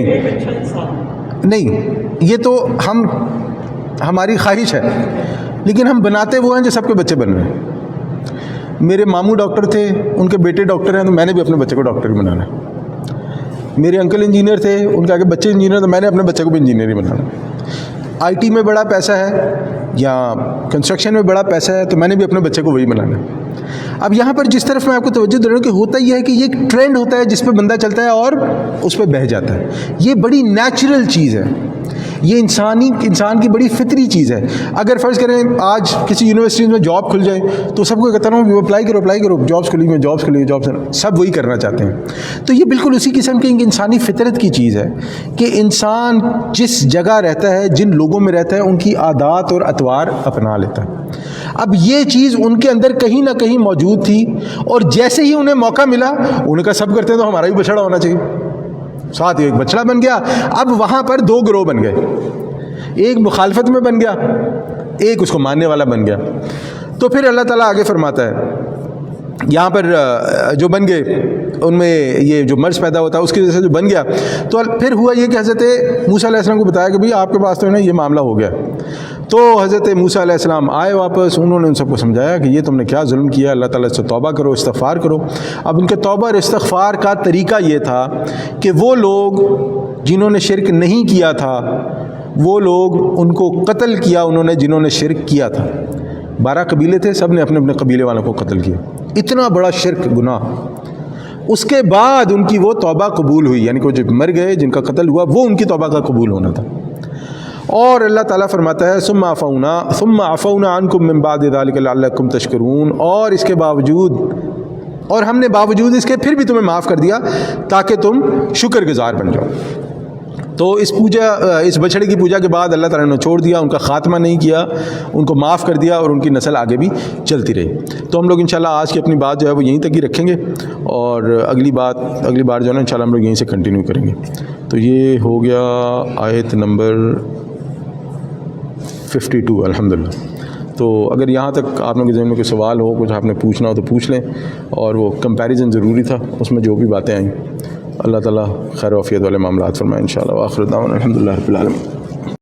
[SPEAKER 1] نہیں، یہ تو ہماری خواہش ہے، لیکن ہم بناتے وہ ہیں جو سب کے بچے بن رہے ہیں۔ میرے ماموں ڈاکٹر تھے، ان کے بیٹے ڈاکٹر ہیں، تو میں نے بھی اپنے بچے کو ڈاکٹر بنانا ہے۔ میرے انکل انجینئر تھے، ان کے آگے بچے انجینئر، تو میں نے اپنے بچے کو بھی engineer he banana. I T میں بڑا پیسہ ہے یا کنسٹرکشن میں بڑا پیسہ ہے، تو میں نے بھی اپنے بچے کو وہی بنانا ہے. اب یہاں پر جس طرف میں آپ کو توجہ دے رہا ہوں کہ ہوتا یہ ہے کہ یہ ایک ٹرینڈ ہوتا ہے جس پہ بندہ چلتا ہے اور اس پہ بہہ جاتا ہے. یہ بڑی نیچرل چیز ہے، یہ انسان کی بڑی فطری چیز ہے. اگر فرض کریں آج کسی یونیورسٹیز میں جاب کھل جائے تو سب کو کہتا ہوں اپلائی کرو، جابس کھلی ہوئی، سب وہی کرنا چاہتے ہیں. تو یہ بالکل اسی قسم کی انسانی فطرت کی چیز ہے کہ انسان جس جگہ رہتا ہے، جن لوگوں میں رہتا ہے، ان کی عادات اور اطوار اپنا لیتا ہے. اب یہ چیز ان کے اندر کہیں نہ کہیں موجود تھی، اور جیسے ہی انہیں موقع ملا انہوں نے کہا سب کرتے ہیں تو ہمارا بھی بچڑا ہونا چاہیے. ساتھ ایک بچڑا بن گیا. اب وہاں پر دو گروہ بن گئے، ایک مخالفت میں بن گیا، ایک اس کو ماننے والا بن گیا. تو پھر اللہ تعالیٰ آگے فرماتا ہے یہاں پر جو بن گئے ان میں یہ جو مرض پیدا ہوتا ہے اس کی وجہ سے جو بن گیا. تو پھر ہوا یہ کہ حضرت موسیٰ علیہ السلام کو بتایا کہ بھئی آپ کے پاس تو ہے نا یہ معاملہ ہو گیا. تو حضرت موسیٰ علیہ السلام آئے واپس، انہوں نے ان سب کو سمجھایا کہ یہ تم نے کیا ظلم کیا، اللہ تعالیٰ سے توبہ کرو، استغفار کرو. اب ان کے توبہ اور استغفار کا طریقہ یہ تھا کہ وہ لوگ جنہوں نے شرک نہیں کیا تھا وہ لوگ ان کو قتل کیا انہوں نے جنہوں نے شرک کیا تھا. 12 قبیلے تھے، سب نے اپنے اپنے قبیلے والوں کو قتل کیا. اتنا بڑا شرک گناہ. اس کے بعد ان کی وہ توبہ قبول ہوئی، یعنی کہ جو مر گئے جن کا قتل ہوا وہ ان کی توبہ کا قبول ہونا تھا. اور اللہ تعالیٰ فرماتا ہے ثم عفونا عنکم من بعد ذلک لعلکم تشکرون، اور اس کے باوجود، اور ہم نے باوجود اس کے پھر بھی تمہیں معاف کر دیا تاکہ تم شکر گزار بن جاؤ. تو اس بچڑے کی پوجا کے بعد اللہ تعالیٰ نے چھوڑ دیا، ان کا خاتمہ نہیں کیا، ان کو معاف کر دیا، اور ان کی نسل آگے بھی چلتی رہی. تو ہم لوگ انشاءاللہ آج کی اپنی بات جو ہے وہ یہیں تک ہی رکھیں گے، اور اگلی بار جو ہے نا انشاءاللہ ہم لوگ یہیں سے کنٹینیو کریں گے. تو یہ ہو گیا آیت نمبر 52 الحمدللہ. تو اگر یہاں تک آپ لوگوں کے ذہن میں کوئی سوال ہو، کچھ آپ نے پوچھنا ہو تو پوچھ لیں. اور وہ کمپیریزن ضروری تھا، اس میں جو بھی باتیں آئیں اللہ تعالیٰ خیر و عافیت والے معاملات فرمائے انشاءاللہ. وآخر دعوانا الحمدللہ رب العالمین.